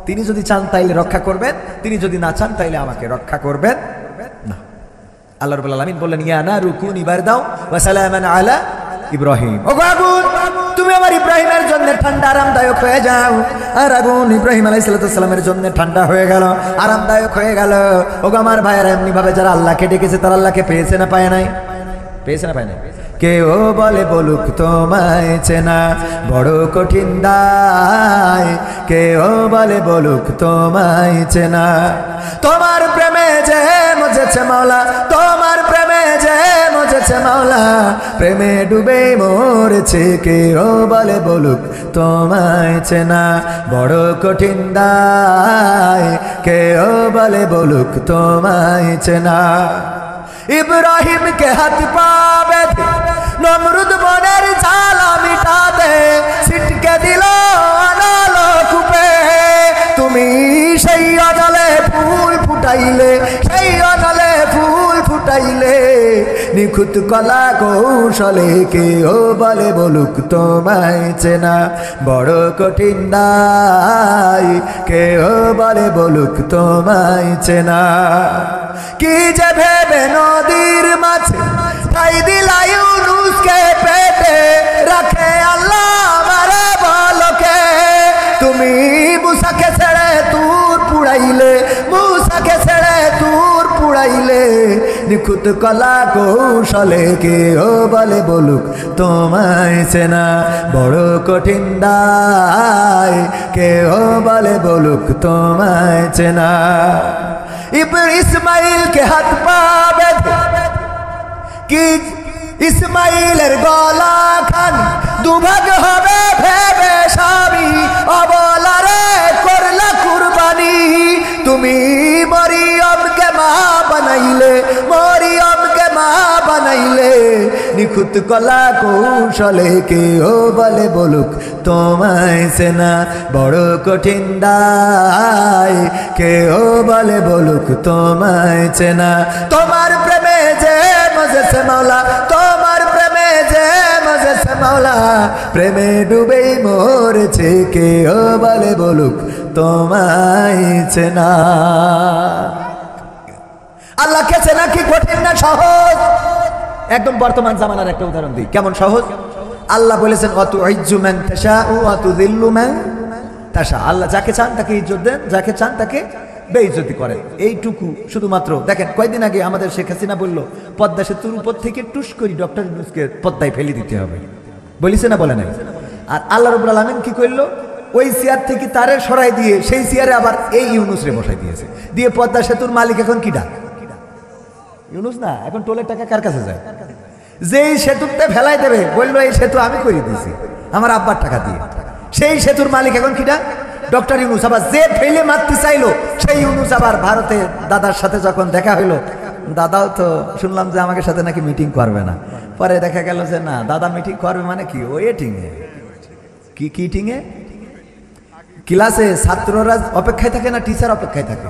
তিনি যদি চান তাইলে রক্ষা করবেন, তিনি যদি না চান তাইলে আমাকে রক্ষা করবেন না। আল্লাহ রাব্বুল আলামিন বললেন ইয়া নারু কুনি বারদাও ওয়া সালামান আলা ইব্রাহিম। ওগো আগুন তুমি আমার ইব্রাহিমের জন্য ঠান্ডা আরামদায়ক হয়ে যাও। আর আগুন ইব্রাহিম আলাইহিস সালামের জন্য ঠান্ডা হয়ে গেল, আরামদায়ক হয়ে গেল। ওগো আমার ভাইয়েরা, এমনি ভাবে যারা আল্লাহকে ডেকেছে তারা আল্লাহকে পেয়েছে না পায় নাই? পেয়েছে না পায় নাই? কেউ বলে বলুক তোমায় চেনা বড় কঠিন দায়, কেউ বলে বলুক তোমায় চেনা। তোমার প্রেমে যে মজেছে মাওলা, তোমার প্রেমে যে মজেছে মাওলা, প্রেমে ডুবে মরেছে। কেউ বলে বলুক তোমায় চেনা বড় কঠিন দায়, কেউ বলে বলুক তোমায় চেনা। ইব্রাহিম কে হাত পা বেঁধে নমরুদ বনের জ্বালা মিটাতে ছিটকে দিল আনালো কূপে। তুমি সেই অনলে ফুল ফুটাইলে, সেই অনলে ফুল ফুটাইলে, নিখুঁত কলা কৌশলে। কেউ বলে বলুক তোমায় চেনা বড় কঠিন দায়, কেউ বলে বলুক তোমায় চেনা। কি যে ভেবে নদীর মাঝে ঠাই দিলাই ইউনুসকে পেটে রাখে আল্লাহ আমারে বলকে। তুমি মুসাকে ছেড়ে তুর পুড়াইলে, মুসাকে ছেড়ে তুর পুড়াইলে, নিখুঁত কলা কৌশলে। কেউ বলে বলুক তোমায় চেনা বড় কঠিন দায়, কেউ বলে বলুক তোমায় চেনা। ইসমাইল কে হাত পা বেঁধে কি ইসমাইলের গলা খান দুভাগ হবে ভেবে স্বামী, অবলারে করলা কুরবানি। তুমি মরিয়মকে মা বানাইলে, মরিয়মকে মা বানাইলে, নিখুঁত কলা কৌশলে। কেউ বলে বলুক তোমায় চেনা বড় কঠিন দায়, কেউ বলে বলুক তোমায় চেনা। তোমার প্রেমে যে মজেছে মাওলা, তোমার প্রেমে যে মজেছে মাওলা, প্রেমে ডুবেই মরেছে। কেউ বলে বলুক তোমায় চেনা। আল্লাহকে চেনা কি কঠিন না সহজ? একদম বর্তমান জামানার একটা উদাহরণ দিই, কেমন সহজ। আল্লাহ বলেছেন অতুইজ্জু মান তাশাউ ওয়া তুযিল্লু মান তাশা। আল্লাহ যাকে চান তাকে ইজ্জত দেন, যাকে চান তাকে বেইজ্জতি করেন। এইটুকু শুধুমাত্র দেখেন। কয়েকদিন আগে আমাদের শেখ হাসিনা বলল পদ্মা সেতুর উপর থেকে টুস করে ডক্টর ইউনূসকে পদ্মায় ফেলে দিতে হবে, বলিছে না বলে নাই? আর আল্লাহ রাব্বুল আলামিন কি করলো? ওই চেয়ার থেকে তারে সরাই দিয়ে সেই চেয়ারে আবার এই ইউনুসরে বসাই দিয়েছে, দিয়ে পদ্মা সেতুর মালিক এখন কিডা? ইউনুস না, এখন টোলের টাকা কার কাছে যায়? যেই সেতুতে ফেলাই দেবে বললো এই সেতু আমি করে দিয়েছি আমার আব্বার টাকা দিয়ে, সেই সেতুর মালিক এখন কিডা? ডক্টর ইউনুস। আবার যে ফেলে মারতে চাইলো সেই ইউনুস আবার ভারতে দাদার সাথে যখন দেখা হইলো, দাদাও তো শুনলাম যে আমাকে সাথে নাকি মিটিং করবে না, পরে দেখা গেল যে না, দাদা মিটিং করবে মানে কি ওয়েটিংয়ে, কি কিটিংয়ে, ক্লাসে ছাত্ররা অপেক্ষায় থাকে না টিচার অপেক্ষায় থাকে?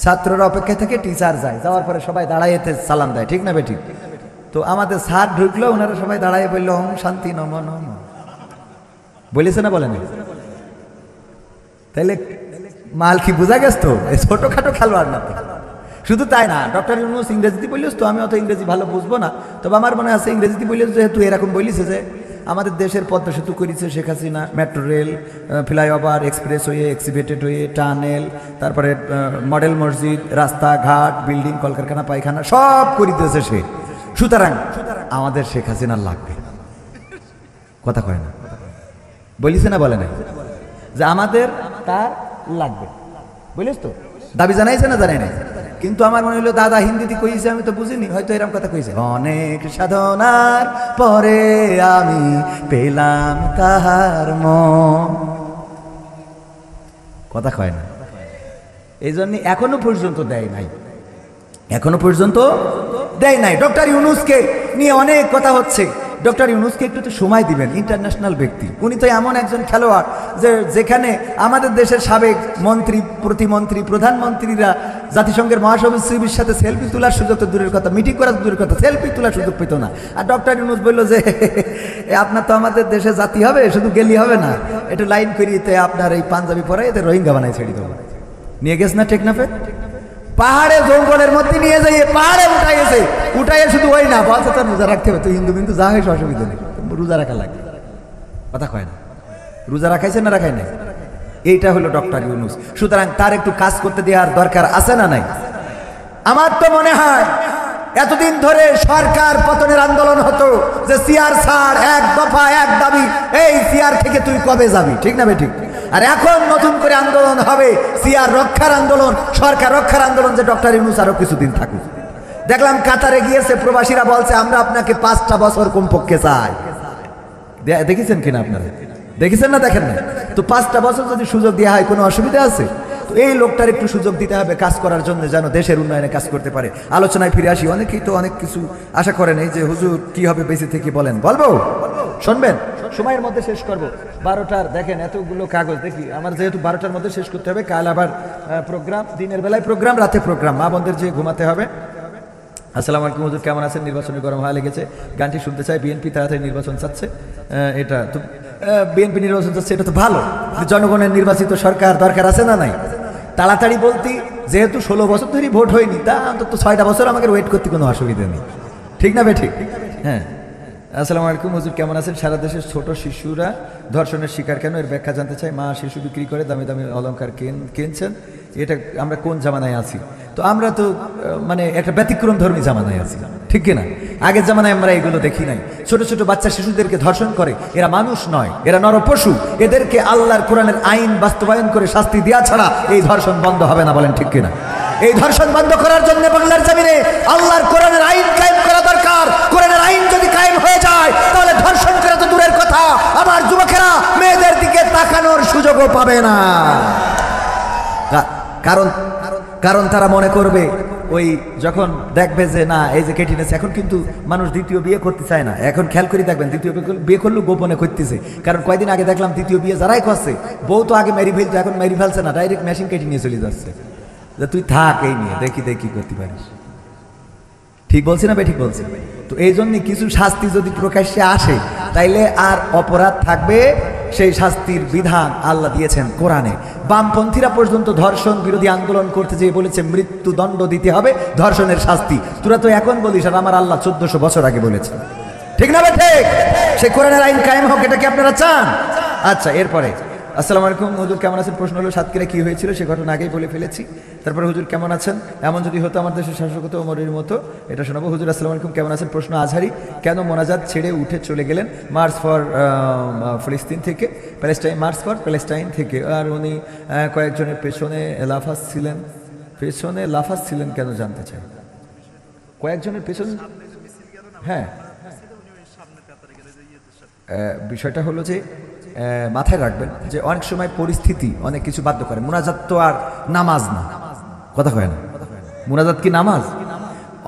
ছাত্ররা অপেক্ষায় থাকে, টিচার যায়, যাওয়ার পরে সবাই দাঁড়ায় এতে সালাম দেয়, ঠিক না বেঠিক? তো আমাদের স্যার ঢুকলো, ওনারা সবাই দাঁড়ায় বললো ওম শান্তি নম নম, বলেছে না বলেন? তাইলে মাল কি বোঝা গেছ? তো এই ছোটখাটো খেলোয়াড় না। শুধু তাই না, ডক্টর ইউনুস ইংরেজিতে বলিস তো, আমি অত ইংরেজি ভালো বুঝবো না, তবে আমার মনে আছে ইংরেজিতে বলিস যেহেতু এরকম বলিছে যে আমাদের দেশের পদ্মা সেতু করেছে Sheikh Hasina, metro rail, flyover, expressway, এক্সিভেটেড ওয়ে, টানেল, তারপরে মডেল মসজিদ, রাস্তাঘাট, বিল্ডিং, কলকারখানা, পায়খানা সব করে দিয়েছে সে। সুতরাং আমাদের শেখ হাসিনার লাগবে, কথা কয় না, বলিছে না বলে নাই যে আমাদের তার লাগবে, বলিস তো? দাবি জানাইছে না জানাই নাই? কিন্তু আমার মনে হলো দাদা হিন্দিতে কইছে, আমি তো বুঝিনি, হয়তো এরকম কথা কইছে, অনেক সাধনার পরে আমি পেলাম তাহার মন, কথা কয় না। এই জন্য এখনো পর্যন্ত দেয় নাই, এখনো পর্যন্ত দেয় নাই। ডক্টর ইউনুসকে নিয়ে অনেক কথা হচ্ছে, ডক্টর ইউনুসকে একটু তো সময় দিবেন, ইন্টারন্যাশনাল ব্যক্তি, উনি তো এমন একজন খেলোয়াড় যে যেখানে আমাদের দেশের সাবেক মন্ত্রী, প্রতিমন্ত্রী, প্রধানমন্ত্রীরা জাতিসংঘের মহাসচিবের সাথে সেলফি তোলার সুযোগ তো দূরের কথা, মিটিং করার দূরের কথা, সেলফি তোলার সুযোগ পেত না। আর ডক্টর ইউনুস বললো যে আপনার তো আমাদের দেশে জাতি হবে, শুধু গেলি হবে না, একটু লাইন করিতে আপনার এই পাঞ্জাবি পরে এতে রোহিঙ্গা বানাই ছেড়ে দেবো, নিয়ে গেছে না টেকনাফে, পাহাড়ে জঙ্গলের মধ্যে নিয়ে যাইয়ে পাহাড়ে উঠাইছে, উঠাইয়ে শুধু ওই না বলছে তার রোজা রাখতে হবে, তো হিন্দু কিন্তু যা হয়েছে অসুবিধা নেই, রোজা রাখা লাগে, কথা কয় না, রোজা রাখাইছে না রাখাই নাই? এইটা হলো ডক্টর ইউনুস। সুতরাং তার একটু কাজ করতে দেওয়ার দরকার আছে না নাই? আমার তো মনে হয় এতদিন ধরে সরকার পতনের আন্দোলন হতো যে সিআর ছাড়, এক দফা এক দাবি, এই সিআর থেকে তুই কবে যাবি, ঠিক না বেঠিক? আর এখন নতুন করে আন্দোলন হবে সিআর রক্ষার আন্দোলন, সরকার রক্ষার আন্দোলন, যে ডক্টর ইউনুস আরো কিছুদিন থাকুক। দেখলাম কাতারে গিয়েছে প্রবাসীরা বলছে আমরা আপনাকে 5টা বছর কমপক্ষে চাই, দেখেছেন কিনা আপনারা? দেখেছেন না দেখেন না? তো 5টা বছর যদি সুযোগ দেওয়া হয় কোনো অসুবিধা আছে? তো এই লোকটার একটু সুযোগ দিতে হবে কাজ করার জন্য, যেন দেশের উন্নয়নে কাজ করতে পারে। আলোচনায় ফিরে আসি, অনেকেই তো অনেক কিছু আশা করেন, এই যে হুজুর কি হবে বেঁচে থেকে, বলেন বলবো, শুনবেন, সময়ের মধ্যে শেষ করব। 12টার দেখেন এতগুলো কাগজ, দেখি আমার যেহেতু 12টার মধ্যে শেষ করতে হবে, কাল আবার প্রোগ্রাম, দিনের বেলায় প্রোগ্রাম, রাতে প্রোগ্রাম, মা বোনদের যে ঘুমাতে হবে। আসসালামু আলাইকুম হুজুর, কেমন আছেন? নির্বাচনী গরম হয়ে লেগেছে, গানটি শুনতে চাই, বিএনপি তাড়াতাড়ি নির্বাচন চাচ্ছে, এটা তো বিএনপি নির্বাচন চাচ্ছে, এটা তো ভালো, জনগণের নির্বাচিত সরকার দরকার আছে না নাই? তাড়াতাড়ি বলতে যেহেতু 16 বছর ধরে ভোট হয়নি, তা অন্তত 6টা বছর আমাকে ওয়েট করতে কোনো অসুবিধা নেই, ঠিক না বেঠিক? হ্যাঁ। আসসালামু আলাইকুম হুজুর, কেমন আছেন? সারা দেশের ছোট শিশুরা ধর্ষণের শিকার কেন, এর ব্যাখ্যা জানতে চাই। মা শিশু বিক্রি করে দামি দামি অলংকার কিনছেন, এটা আমরা কোন জামানায় আছি? তো আমরা তো মানে একটা ব্যতিক্রম ধর্মী জামানায় আছি, ঠিক কিনা? আগের জামানায় আমরা এগুলো দেখি নাই। ছোট ছোট বাচ্চা শিশুদেরকে ধর্ষণ করে, এরা মানুষ নয়, এরা নরপশু, এদেরকে আল্লাহর কোরআনের আইন বাস্তবায়ন করে শাস্তি দেওয়া ছাড়া এই ধর্ষণ বন্ধ হবে না, বলেন ঠিক কিনা? এই ধর্ষণ বন্ধ করার জন্য বাংলার জমিনে আল্লাহর কোরআনের আইন কায়েম করা দরকার। কোরআনের আইন যদি কায়েম হয়ে যায় তাহলে ধর্ষণ করা তো দূরের কথা, আমার যুবকেরা মেয়েদের দিকে তাকানোর সুযোগও পাবে না। কারণ তারা মনে করবে ওই যখন দেখবে যে না এই যে কেটে নিয়েছে, এখন কিন্তু মানুষ দ্বিতীয় বিয়ে করতে চায় না। এখন খেয়াল করে দেখবেন দ্বিতীয় বিয়ে করলেও গোপনে করতেছে, কারণ কয়দিন আগে দেখলাম দ্বিতীয় বিয়ে যারাই করছে বউ তো আগে মেরি ফেলতো, এখন মেরি ফেলছে না, ডাইরেক্ট মেশিন কেটে নিয়ে চলে যাচ্ছে যে তুই থাক এই নিয়ে, দেখি দেখি করতে পারিস। ঠিক বলছি না ঠিক বলছি? তো এই জন্য কিছু শাস্তি যদি প্রকাশ্যে আসে তাইলে আর অপরাধ থাকবে, সেই শাস্তির বিধান আল্লাহ দিয়েছেন কোরআনে। বামপন্থীরা পর্যন্ত ধর্ষণ বিরোধী আন্দোলন করতে যেয়ে বলেছে মৃত্যুদণ্ড দিতে হবে ধর্ষণের শাস্তি। তোরা তো এখন বলিস, আর আমার আল্লাহ 1400 বছর আগে বলেছে, ঠিক না? ঠিক, সেই কোরআনের আইন কায়েম হোক, এটা কি আপনারা চান? আচ্ছা, এরপরে আসসালামু আলাইকুম হুজুর কেমন আছেন? প্রশ্ন হলো সাতক্ষীরা কি হয়েছিল সে ঘটনা আগেই বলে ফেলেছি। তারপরে হুজুর কেমন আছেন? এমন যদি হতো আমার দেশের শাসক হতো ওমরের মতো, এটা শোনাবো। হুজুর আসসালামু আলাইকুম কেমন আছেন? প্রশ্ন আজহারি কেন মোনাজাত ছেড়ে উঠে চলে গেলেন মার্চ ফর ফিলিস্তিন থেকে, প্যালেস্টাইন, মার্চ ফর প্যালেস্টাইন থেকে, আর উনি কয়েকজনের পেছনে লাফাচ্ছিলেন কেন জানতে চাই। কয়েকজনের পেছনে, হ্যাঁ বিষয়টা হলো যে মাথায় রাখবেন যে অনেক সময় পরিস্থিতি অনেক কিছু বাধ্য করে। মুনাজাত তো আর নামাজ না, কথা কয় না। মুনাজাত কি নামাজ?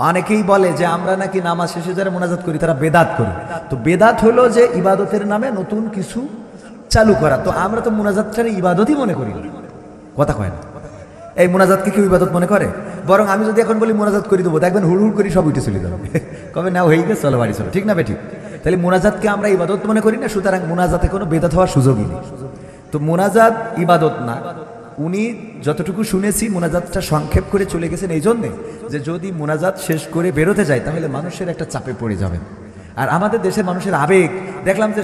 অনেকেই বলে যে আমরা নাকি নামাজ শেষে যারা মুনাজাত করি তারা বেদাত করি। তো বেদাত হলো যে ইবাদতের নামে নতুন কিছু চালু করা। তো আমরা তো মুনাজাতটারে ইবাদতই মনে করি, কথা কয় না। এই মুনাজাতকে কেউ ইবাদত মনে করে? বরং আমি যদি এখন বলি মুনাজাত করে দেবো, দেখবেন হুড় করি সব উঠে চলে যাবে, কবে না হয়ে গেছে চলো বাড়ি চলো, ঠিক না বেঠিক? তাহলে মুনাজাতকে আমরা ইবাদত মনে করি না, সুতরাং মুনাজাতে কোনো বেদাত হওয়ার সুযোগই নেই। তো মুনাজাত ইবাদত না। উনি যতটুকু শুনেছি মুনাজাতটা সংক্ষেপ করে চলে গেছেন এই জন্যে যে যদি মুনাজাত শেষ করে বেরোতে যায় তাহলে মানুষের একটা চাপে পড়ে যাবেন। আর আমাদের দেশের মানুষের আবেগ দেখলাম যে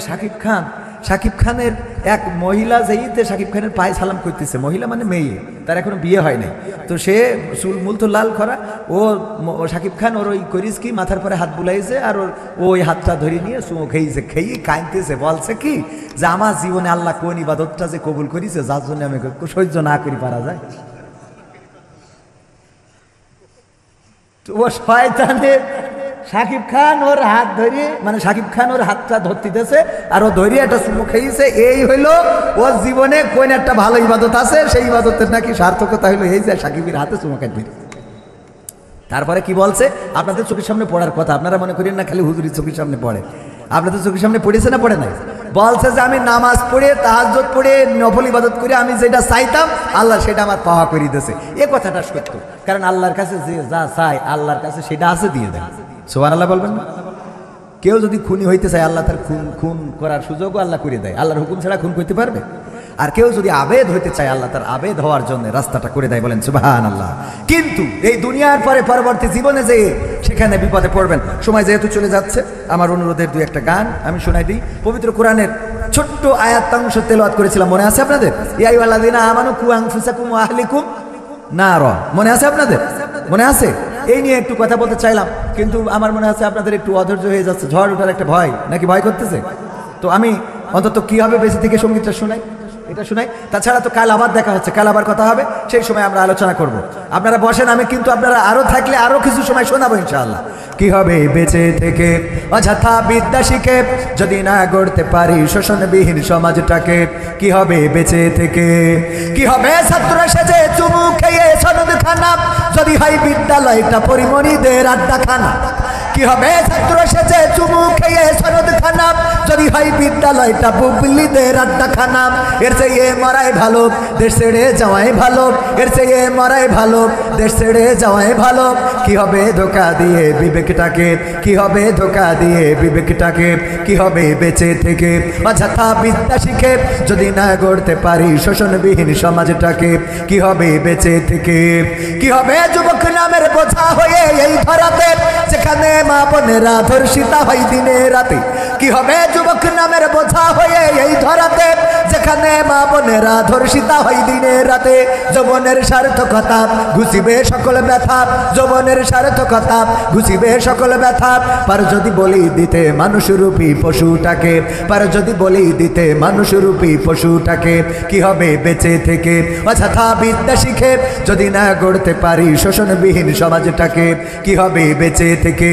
শাকিব খানের এক মহিলা যেইতে শাকিব খানের পায়ে সালাম করতেছে, মহিলা মানে মেয়ে, তার এখনো বিয়ে হয় নাই। তো সে চুল মূল তো লাল করা, ও শাকিব খান ওর ওই করিস কি মাথার পরে হাত বুলাইছে আর ওই হাতটা ধরে নিয়ে চুমো খেয়ে কাঁদতেছে, বলছে কি যে আমার জীবনে আল্লাহ কোন ইবাদতটা যে কবুল করিছে যার জন্য আমি সহ্য না করি পারা যায়। তো ও শয়তানের শাকিব খান ওর হাত ধরিয়ে, মানে শাকিব খান ওর হাতটা ধরতেছে আর ও ধরিয়ে একটা চুমু খেয়েছে। এই হইলো ওর জীবনে কোন একটা ভালো ইবাদত আছে, সেই ইবাদতের নাকি সার্থকতা হইলো এই যে শাকিবের হাতে চুমু খাইতে। তারপরে কি বলছে? আপনাদের চোখের সামনে পড়ার কথা, আপনারা মনে করেন না খালি হুজুরি চোখের সামনে পড়ে, আপনাদের চোখের সামনে পড়েছে না পড়ে নাই? বলছে যে আমি নামাজ পড়ে তাহাজ্জুদ পড়ে নফল ইবাদত করে আমি যেটা চাইতাম আল্লাহ সেটা আমার পাওয়া করে দিয়েছে। এ কথাটা সত্য, কারণ আল্লাহর কাছে যে যা চাই আল্লাহর কাছে সেটা আছে, দিয়ে দেয়। সুবহানাল্লাহ বলবেন না? কেউ যদি খুনি হইতে চায় আল্লাহ তার খুন করার সুযোগও আল্লাহ করে দেয়। আল্লাহর হুকুম ছাড়া খুন করতে পারবে? আর কেউ যদি আবেদ হইতে চায় আল্লাহ তার আবেদ হওয়ার জন্য রাস্তাটা করে দেয়, বলেন সুবহানাল্লাহ। কিন্তু এই দুনিয়ার পরে পরবর্তী জীবনে যে সেখানে বিপদে পড়বেন। সময় যেহেতু চলে যাচ্ছে, আমার অনুরোধের দুই একটা গান আমি শোনাই দিই। পবিত্র কোরআনের ছোট্ট আয়াতাংশ তেলাওয়াত করেছিলাম, মনে আছে আপনাদের? ইয়া আইয়ুহাল্লাযীনা আমানু কু আনফুসাকুম ওয়া আহলিকুম নারা, মনে আছে আপনাদের? মনে আছে? এই নিয়ে একটু কথা বলতে চাইলাম, কিন্তু আমার মনে আছে আপনাদের একটু অধৈর্য হয়ে যাচ্ছে, ঝড় ওঠার একটা ভয়, নাকি ভয় করতেছে? তো আমি অন্তত কি হবে বেঁচে থেকে সঙ্গীতটা শোনাই, এটা শোনাই। তাছাড়া তো কাল আবার দেখা হচ্ছে, কাল আবার কথা হবে, সেই সময় আমরা আলোচনা করব। আপনারা বসেন, আমি কিন্তু আপনারা আরো থাকলে আরো কিছু সময় শোনাবো ইনশাআল্লাহ। কি হবে বেঁচে থেকে অযথা বিদ্যা শিখে যদি না গড়তে পারি শোষণবিহীন সমাজটাকে? কি হবে বেঁচে থেকে? কি হবে ছাত্র সেজে চুমু খেয়ে সনদ খানা যদি হয় বিদ্যালয়টা পরিমণিদের আড্ডাখানা? কি হবে ছাত্র সেজে চুমু খেয়ে সনদ খানা যদি হয় বিদ্যালয়টা বুবলিদের আড্ডাখানা? এর চেয়ে মরাই ভালো দেশ ছেড়ে যাওয়াই ভালো, এর চেয়ে মরাই ভালো দেশ ছেড়ে যাওয়াই ভালো। কি হবে ধোকা দিয়ে বিবেকটাকে, কি হবে ধোকা দিয়ে বিবেকটাকে? কি হবে বেঁচে থেকে অযথা বিদ্যা শিখে যদি না গড়তে পারি শোষণবিহীন সমাজটাকে? কি হবে বেঁচে থেকে? কি হবে যুবক নামের বোঝা হয়ে এই ধরাতে যেখানে মা বোনেরা ধর্ষিতা হয় দিনে রাতে? কি হবে যুবক নামের বোঝা হয়ে এই ধরাতে যেখানে মা বোনেরা ধর্ষিতা হয় দিনে রাতে? যৌবনের সার্থকতা ঘুষিবে সকল ব্যথা, যৌবনের সার্থকতা ঘুষিবে সকল ব্যথা। পার যদি বলি দিতে মানুষরূপী পশুটাকে, পার যদি বলি দিতে মানুষরূপী পশুটাকে? কি হবে বেঁচে থেকে অযথা বিদ্যা শিখে যদি না গড়তে পারি শোষণবিহীন সমাজটাকে? কি হবে বেঁচে থেকে?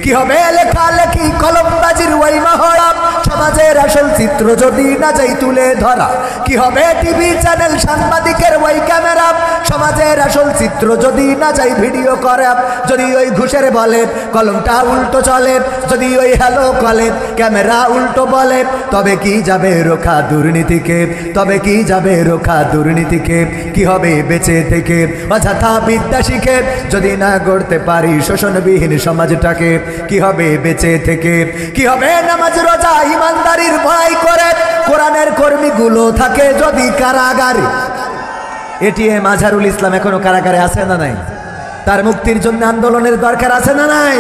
কি হবে লেখালেখি কলমবাজির ওই মহড়া সমাজের আসল চিত্র যদি না যাই তুলে ধরা? কি হবে টিভি চ্যানেল সাংবাদিকের ওই ক্যামেরা সমাজের আসল চিত্র যদি না যাই ভিডিও করে? যদি ওই ঘুষের বলে কলমটা উল্টো চলে, যদি ওই হ্যালো কলে ক্যামেরা উল্টো বলে, তবে কি যাবে রোখা দুর্নীতিকে? তবে কি যাবে রোখা দুর্নীতিকে? কি হবে বেঁচে থেকে অযথা বিদ্যা শিখে যদি না গড়তে পারি শোষণবিহীন সমাজটাকে? কি হবে বেঁচে থেকে? কি হবে নামাজ রোজা ইমানদারির ভয় করে কোরআনের কর্মীগুলো থাকে যদি কারাগারে? এটিএম আজহারুল ইসলাম এখনো কারাগারে আছে না নাই? তার মুক্তির জন্য আন্দোলনের দরকার আছে না নাই?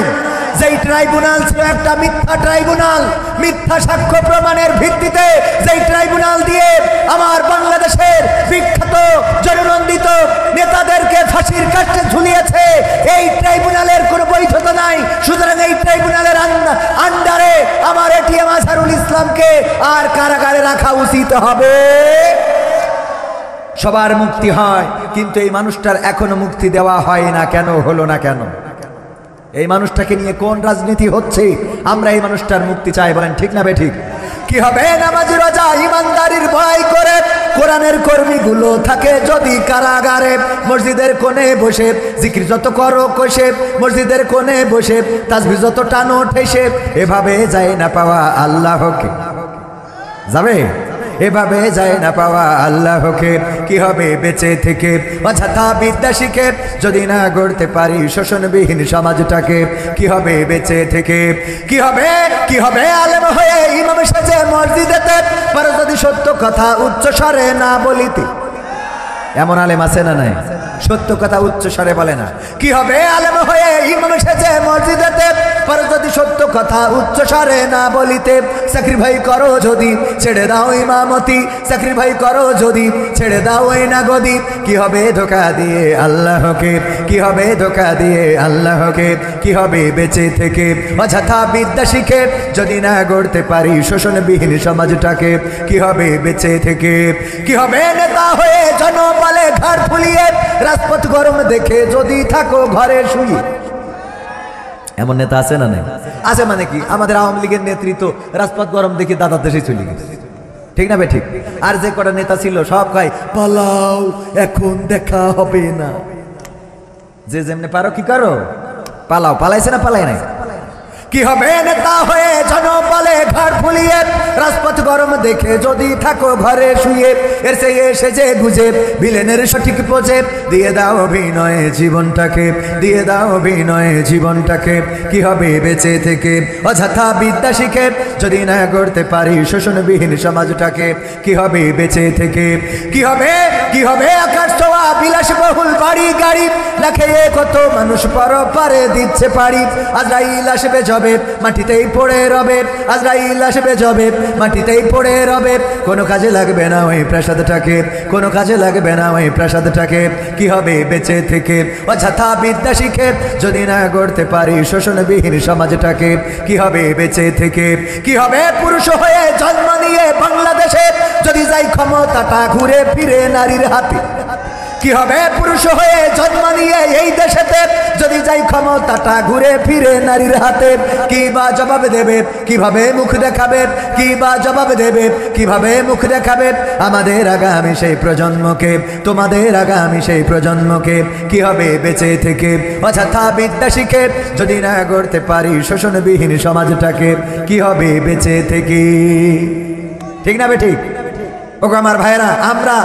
যেই ট্রাইব্যুনাল ছিল একটা মিথ্যা ট্রাইব্যুনাল, মিথ্যা সাক্ষ্য প্রমাণের ভিত্তিতে যেই ট্রাইব্যুনাল দিয়ে আমার বাংলাদেশের বিখ্যাত জননন্দিত নেতাদেরকে ফাঁসির কাস্টে ঝুলিয়েছে, এই ট্রাইব্যুনালের কোনো বৈধতা নাই। সুতরাং এই ট্রাইব্যুনালের আন্ডারে আমার এটিএম আজহারুল ইসলামকে আর কারাগারে রাখা উচিত হবে। সবার মুক্তি হয়, কিন্তু এই মানুষটার এখনো মুক্তি দেওয়া হয় না কেন, হলো না কেন? এই মানুষটাকে নিয়ে কোন রাজনীতি হচ্ছে? আমরা এই মানুষটার মুক্তি চাই, বলেন ঠিক না বেঠিক? কি হবে নামাজি রোজা ইমানদারির ভয় করে কোরআনের কর্মীগুলো থাকে যদি কারাগারে, মসজিদের কোণে বসে জিকির যত করো কষে, মসজিদের কোণে বসে তাসবিহ যত টানো ঠেসে, এভাবে যায় না পাওয়া আল্লাহকে। যাবে? এভাবে যায় না পাওয়া আল্লাহকে। কি হবে বেঁচে থেকে অযথা বিদ্যা শিখে যদি না গড়তে পারি শোষণবিহীন সমাজটাকে? কি হবে বেঁচে থেকে? কি হবে, কি হবে আলেম হয়ে ইমাম সেজে মসজিদেতে, পরে যদি সত্য কথা উচ্চ স্বরে না বলিতে? এমন আলেম আছে না নাই? সত্য কথা উচ্চ স্বরে বলে না। কি হবে আলেম হয়ে ইমাম সেজে মসজিদেতে, পরে যদি সত্য কথা উচ্চ স্বরে না বলিতে? স্যাক্রিফাই করো যদি ছেড়ে দাও ইমামতি, স্যাক্রিফাই করো যদি ছেড়ে দাও এই না গদি। কি হবে ধোঁকা দিয়ে আল্লাহকে? কি হবে ধোঁকা দিয়ে আল্লাহকে? কি হবে বেঁচে থেকে অযথা বিদ্যা শিখে যদি না গড়তে পারি শোষণবিহীন সমাজটাকে? কি হবে বেঁচে থেকে? কি হবে নেতা হয়ে জনবলে ঘাড় ফুলিয়ে রাজপথ গরম দেখে যদি থাকো ঘরে শুয়ে? এমন নেতা আছে না নাই? আছে। মানে কি, আমাদের আওয়ামী লীগের নেতৃত্ব রাজপথ গরম দেখে দাদার দেশে চলে গেছে, ঠিক না বেঠিক? আর যে কটা নেতা ছিল সব কয় পালাও, এখন দেখা হবে না। যে যেমনে পারো কি করো, পালাও। পালাইছে না পালাই নাই? কি হবে নেতা হয়ে জনবলে ঘাড় ফুলিয়ে রাজপথ গরম দেখে যদি থাকো ঘরে শুয়ে? এর সে এসে যে বুঝে ভিলেনের সঠিক পোজে দিয়ে দাও অভিনয়ে জীবনটাকে, দিয়ে দাও অভিনয়ে জীবনটাকে। কি হবে বেঁচে থেকে অযথা বিদ্যা শিখে যদি না গড়তে পারি শোষণবিহীন সমাজটাকে? কি হবে বেঁচে থেকে? কি হবে, কি হবে আকাশ ছোঁয়া বিলাসবহুল বাড়ি গাড়ি, লাখে কত মানুষ পরপারে দিচ্ছে পাড়ি। আজরাইল আসবে জবে মাটিতেই পড়ে রবে, আজরাইল আসবে জবে মাটিতেই পড়ে রবে। কোনো কাজে লাগবে না ওই প্রাসাদটাকে, কোনো কাজে লাগবে না ওই প্রাসাদটাকে। কি হবে বেঁচে থেকে অযথা বিদ্যা শিখে যদি না গড়তে পারি শোষণবিহীন সমাজটাকে? কি হবে বেঁচে থেকে? কি হবে পুরুষ হয়ে জন্ম নিয়ে বাংলাদেশে যদি যাই ক্ষমতাটা ঘুরে ফিরে নারীর হাতে? কি হবে পুরুষ হয়ে জন্ম নিয়ে এই দেশেতে যদি যাই ক্ষমতাটা ঘুরে ফিরে নারীর হাতে? কি বা জবাব দেবে, কিভাবে মুখ দেখাবে? কি বা জবাব দেবে, কিভাবে মুখ দেখাবে আমাদের আগামী সেই প্রজন্মকে, তোমাদের আগামী সেই প্রজন্মকে? কি হবে বেঁচে থেকে অযথা বিদ্যা শিখে যদি না গড়তে পারি শোষণবিহীন সমাজটাকে? কি হবে বেঁচে থেকে? ঠিক না বেঠিক? ওগো আমার ভাইয়েরা, আমরা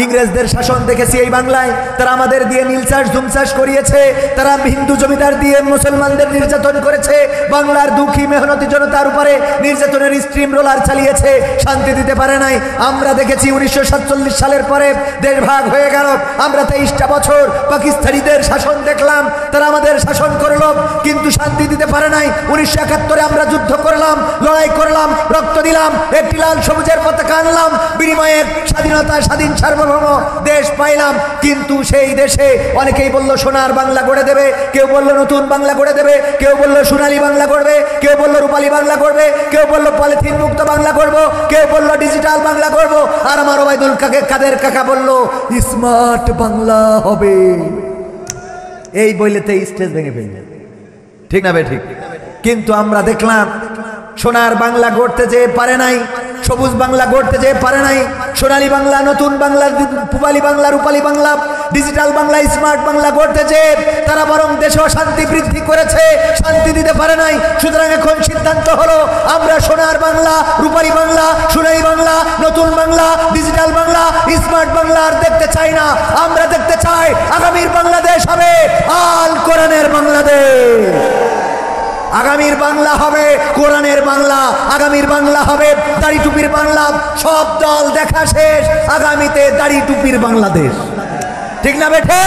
ইংরেজদের শাসন দেখেছি এই বাংলায়। তারা আমাদের দিয়ে নীল চাষ জুম চাষ করিয়েছে, তারা হিন্দু জমিদার দিয়ে মুসলমানদের নির্যাতন করেছে, বাংলার দুঃখী মেহনতি জনতার উপরে নির্যাতনের স্ট্রিম রোলার চালিয়েছে, শান্তি দিতে পারে নাই। আমরা দেখেছি 1947 সালের পরে দেশ ভাগ হয়ে গেল, আমরা 23টা বছর পাকিস্তানিদের শাসন দেখলাম, তারা আমাদের শাসন করলো কিন্তু শান্তি দিতে পারে নাই। 1971 আমরা যুদ্ধ করলাম, লড়াই করলাম, রক্ত দিলাম, একটি লাল সবুজের পতাকা আনলাম, বিনিময়ে স্বাধীনতা, স্বাধীন সার্বভৌম দেশ পাইলাম। কিন্তু সেই দেশে অনেকেই বলল সোনার বাংলা গড়ে দেবে, কেউ বলল নতুন বাংলা গড়ে দেবে, কেউ বলল সোনালী বাংলা করবে, কেউ বলল রূপালী বাংলা করবে, কেউ বলল পলিথিন মুক্ত বাংলা করব, কেউ বলল ডিজিটাল বাংলা করব, আর আমার ওবায়দুল কাদের কাকা বলল স্মার্ট বাংলা হবে। এই বইলেতে স্টেজ ভেঙে ফেলবে, ঠিক না বে ঠিক? কিন্তু আমরা দেখলাম সোনার বাংলা গড়তে যে পারে নাই, সবুজ বাংলা গড়তে যে পারে নাই, সোনালী বাংলা, নতুন বাংলা, পূবালী বাংলা, রূপালী বাংলা, ডিজিটাল বাংলা, স্মার্ট বাংলা গড়তে যে তারা বরং দেশে অশান্তি বৃদ্ধি করেছে, শান্তি দিতে পারে নাই। সুতরাং এখন সিদ্ধান্ত হলো আমরা সোনার বাংলা, রূপালী বাংলা, সোনালী বাংলা, নতুন বাংলা, ডিজিটাল বাংলা, স্মার্ট বাংলা আর দেখতে চাই না। আমরা দেখতে চাই আগামীর বাংলাদেশ হবে আল কোরআনের বাংলাদেশ। আগামীর বাংলা হবে কোরআনের বাংলা, আগামীর বাংলা হবে দাড়ি টুপির বাংলা। সব দল দেখা শেষ, আগামীতে দাড়ি টুপির বাংলাদেশ। ঠিক না বেঠে?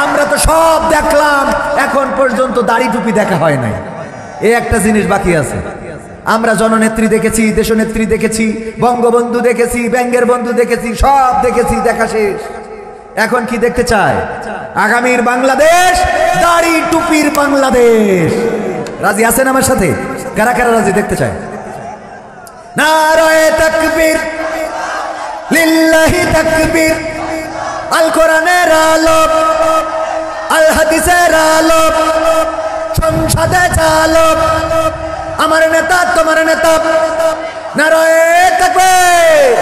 আমরা তো সব দেখলাম, এখন পর্যন্ত দাড়ি টুপি দেখা হয় নাই। এই একটা জিনিস বাকি আছে। আমরা জননেত্রী দেখেছি, দেশনেত্রী দেখেছি, বঙ্গবন্ধু দেখেছি, ব্যাঙ্গের বন্ধু দেখেছি, সব দেখেছি, দেখা শেষ। এখন কি দেখতে চায়? আগামীর বাংলাদেশ দাড়ি টুপির বাংলাদেশ। রাজি আছেন আমার সাথে? কারা কারা রাজি দেখতে চায়? নারায়ে তাকবীর, লিল্লাহি তাকবীর। আল কোরআনের আলো, আল হাদিসের আলো, সংসদে চালো আমার নেতা তোমার নেতা। নারায়ে তাকবীর।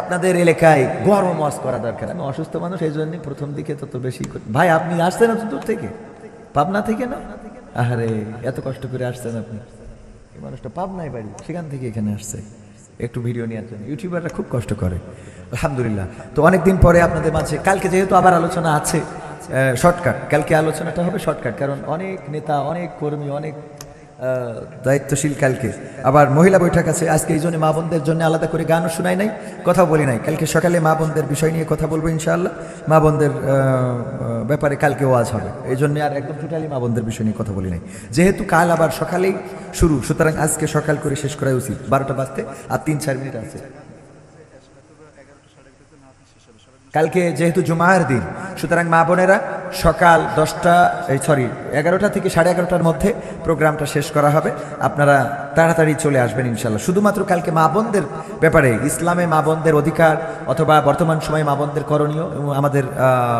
আপনাদের এলাকায় গরম ওয়াজ করা দরকার। আমি অসুস্থ মানুষ, এই জন্য প্রথম দিকে তত বেশি ভাই আপনি আসছেন এত দূর থেকে, পাবনা থেকে না? আরে এত কষ্ট করে আসছেন আপনি। এই মানুষটা পাবনায় বাড়ি, সেখান থেকে এখানে আসছে একটু ভিডিও নেওয়ার জন্য। ইউটিউবাররা খুব কষ্ট করে, আলহামদুলিল্লাহ। তো অনেকদিন পরে আপনাদের মাঝে, কালকে যেহেতু আবার আলোচনা আছে শর্টকাট, কালকে আলোচনাটা হবে শর্টকাট, কারণ অনেক নেতা, অনেক কর্মী, অনেক দায়িত্বশীল কালকে আবার মহিলা বৈঠক আছে। আজকে এই জন্য মা বোনদের জন্য আলাদা করে গানও শোনাই নাই, কথা বলি নাই। কালকে সকালে মা বোনদের বিষয় নিয়ে কথা বলবো ইনশাআল্লাহ। মা বোনদের ব্যাপারে কালকে ওয়াজ হবে, এই জন্য আর একদম টোটালি মা বোনদের বিষয় নিয়ে কথা বলি নাই। যেহেতু কাল আবার সকালেই শুরু, সুতরাং আজকে সকাল করে শেষ করাই উচিত। 12টা বাজতে আর 3-4 মিনিট আছে। কালকে যেহেতু জুমার দিন, সুতরাং মা বোনেরা সকাল 11টা থেকে 11:30টার মধ্যে প্রোগ্রামটা শেষ করা হবে। আপনারা তাড়াতাড়ি চলে আসবেন ইনশাল্লাহ। শুধুমাত্র কালকে মা বোনদের ব্যাপারে, ইসলামে মা বোনদের অধিকার অথবা বর্তমান সময়ে মা বোনদের করণীয়, এবং আমাদের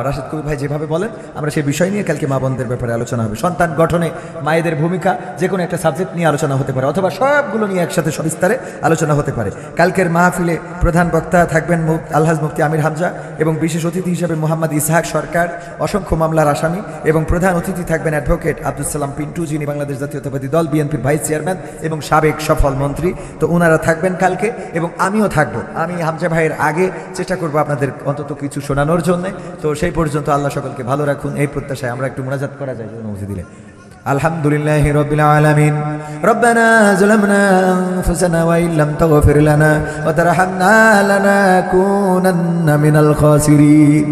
রাশেদ কবির ভাই যেভাবে বলেন, আমরা সেই বিষয় নিয়ে কালকে মা বোনদের ব্যাপারে আলোচনা হবে। সন্তান গঠনে মায়েদের ভূমিকা, যে কোনো একটা সাবজেক্ট নিয়ে আলোচনা হতে পারে, অথবা সবগুলো নিয়ে একসাথে সবিস্তারে আলোচনা হতে পারে। কালকের মাহফিলে প্রধান বক্তা থাকবেন আলহাজ মুফতি আমির হামজা, এবং বিশেষ অতিথি হিসেবে মোহাম্মদ ইসহাক সরকার, অসংখ্য মামলার আসামি, এবং প্রধান অতিথি থাকবেন অ্যাডভোকেট আব্দুল সালাম পিন্টু, যিনি বাংলাদেশ জাতীয়তাবাদী দল বিএনপির ভাইস চেয়ারম্যান এবং সাবেক সফল মন্ত্রী। তো ওনারা থাকবেন কালকে, এবং আমিও থাকবো। আমি হামজা ভাইয়ের আগে চেষ্টা করবো আপনাদের অন্তত কিছু শোনানোর জন্য। তো সেই পর্যন্ত আল্লাহ সকলকে ভালো রাখুন, এই প্রত্যাশায় আমরা একটু মুনাজাত করা যায় অনুমতি দিলে। আলহামদুলিল্লাহি রাব্বিল আলামিন। রব্বানা যালামনা আনফুসানা ওয়া ইল্লাম তাগফির লানা ওয়া তারহামনা লানাকুনান্না মিনাল খাসিরিন।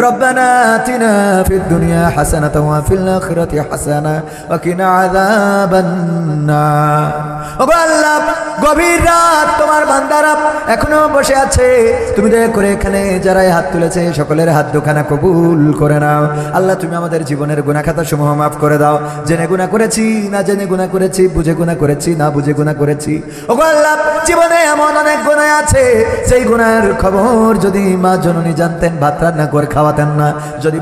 রব্বানা আতিনা ফিদ দুনিয়া হাসানাতাও ওয়া ফিল আখিরাতি হাসানা ওয়া কিনা আযাবান নার। ও আল্লাহ, গভীর রাত তোমার বান্দারা এখনো বসে আছে, তুমি দয়া করে এখানে যারা হাত তুলেছে সকলের হাত দুখানা কবুল করে নাও। আল্লাহ, তুমি আমাদের জীবনের গুনাহ খাতা সমূহ মাফ করে দাও। জেনে গুনাহ করেছি, না জেনে গুনাহ করেছি, বুঝে গুনাহ করেছি, না বুঝে গুনাহ করেছি। ও আল্লাহ, জীবনে এমন অনেক গুনাহ আছে, সেই গুনাহের খবর যদি মা জননী জানতেন ভাত রান্না করে খাওয়াতেন না। যদি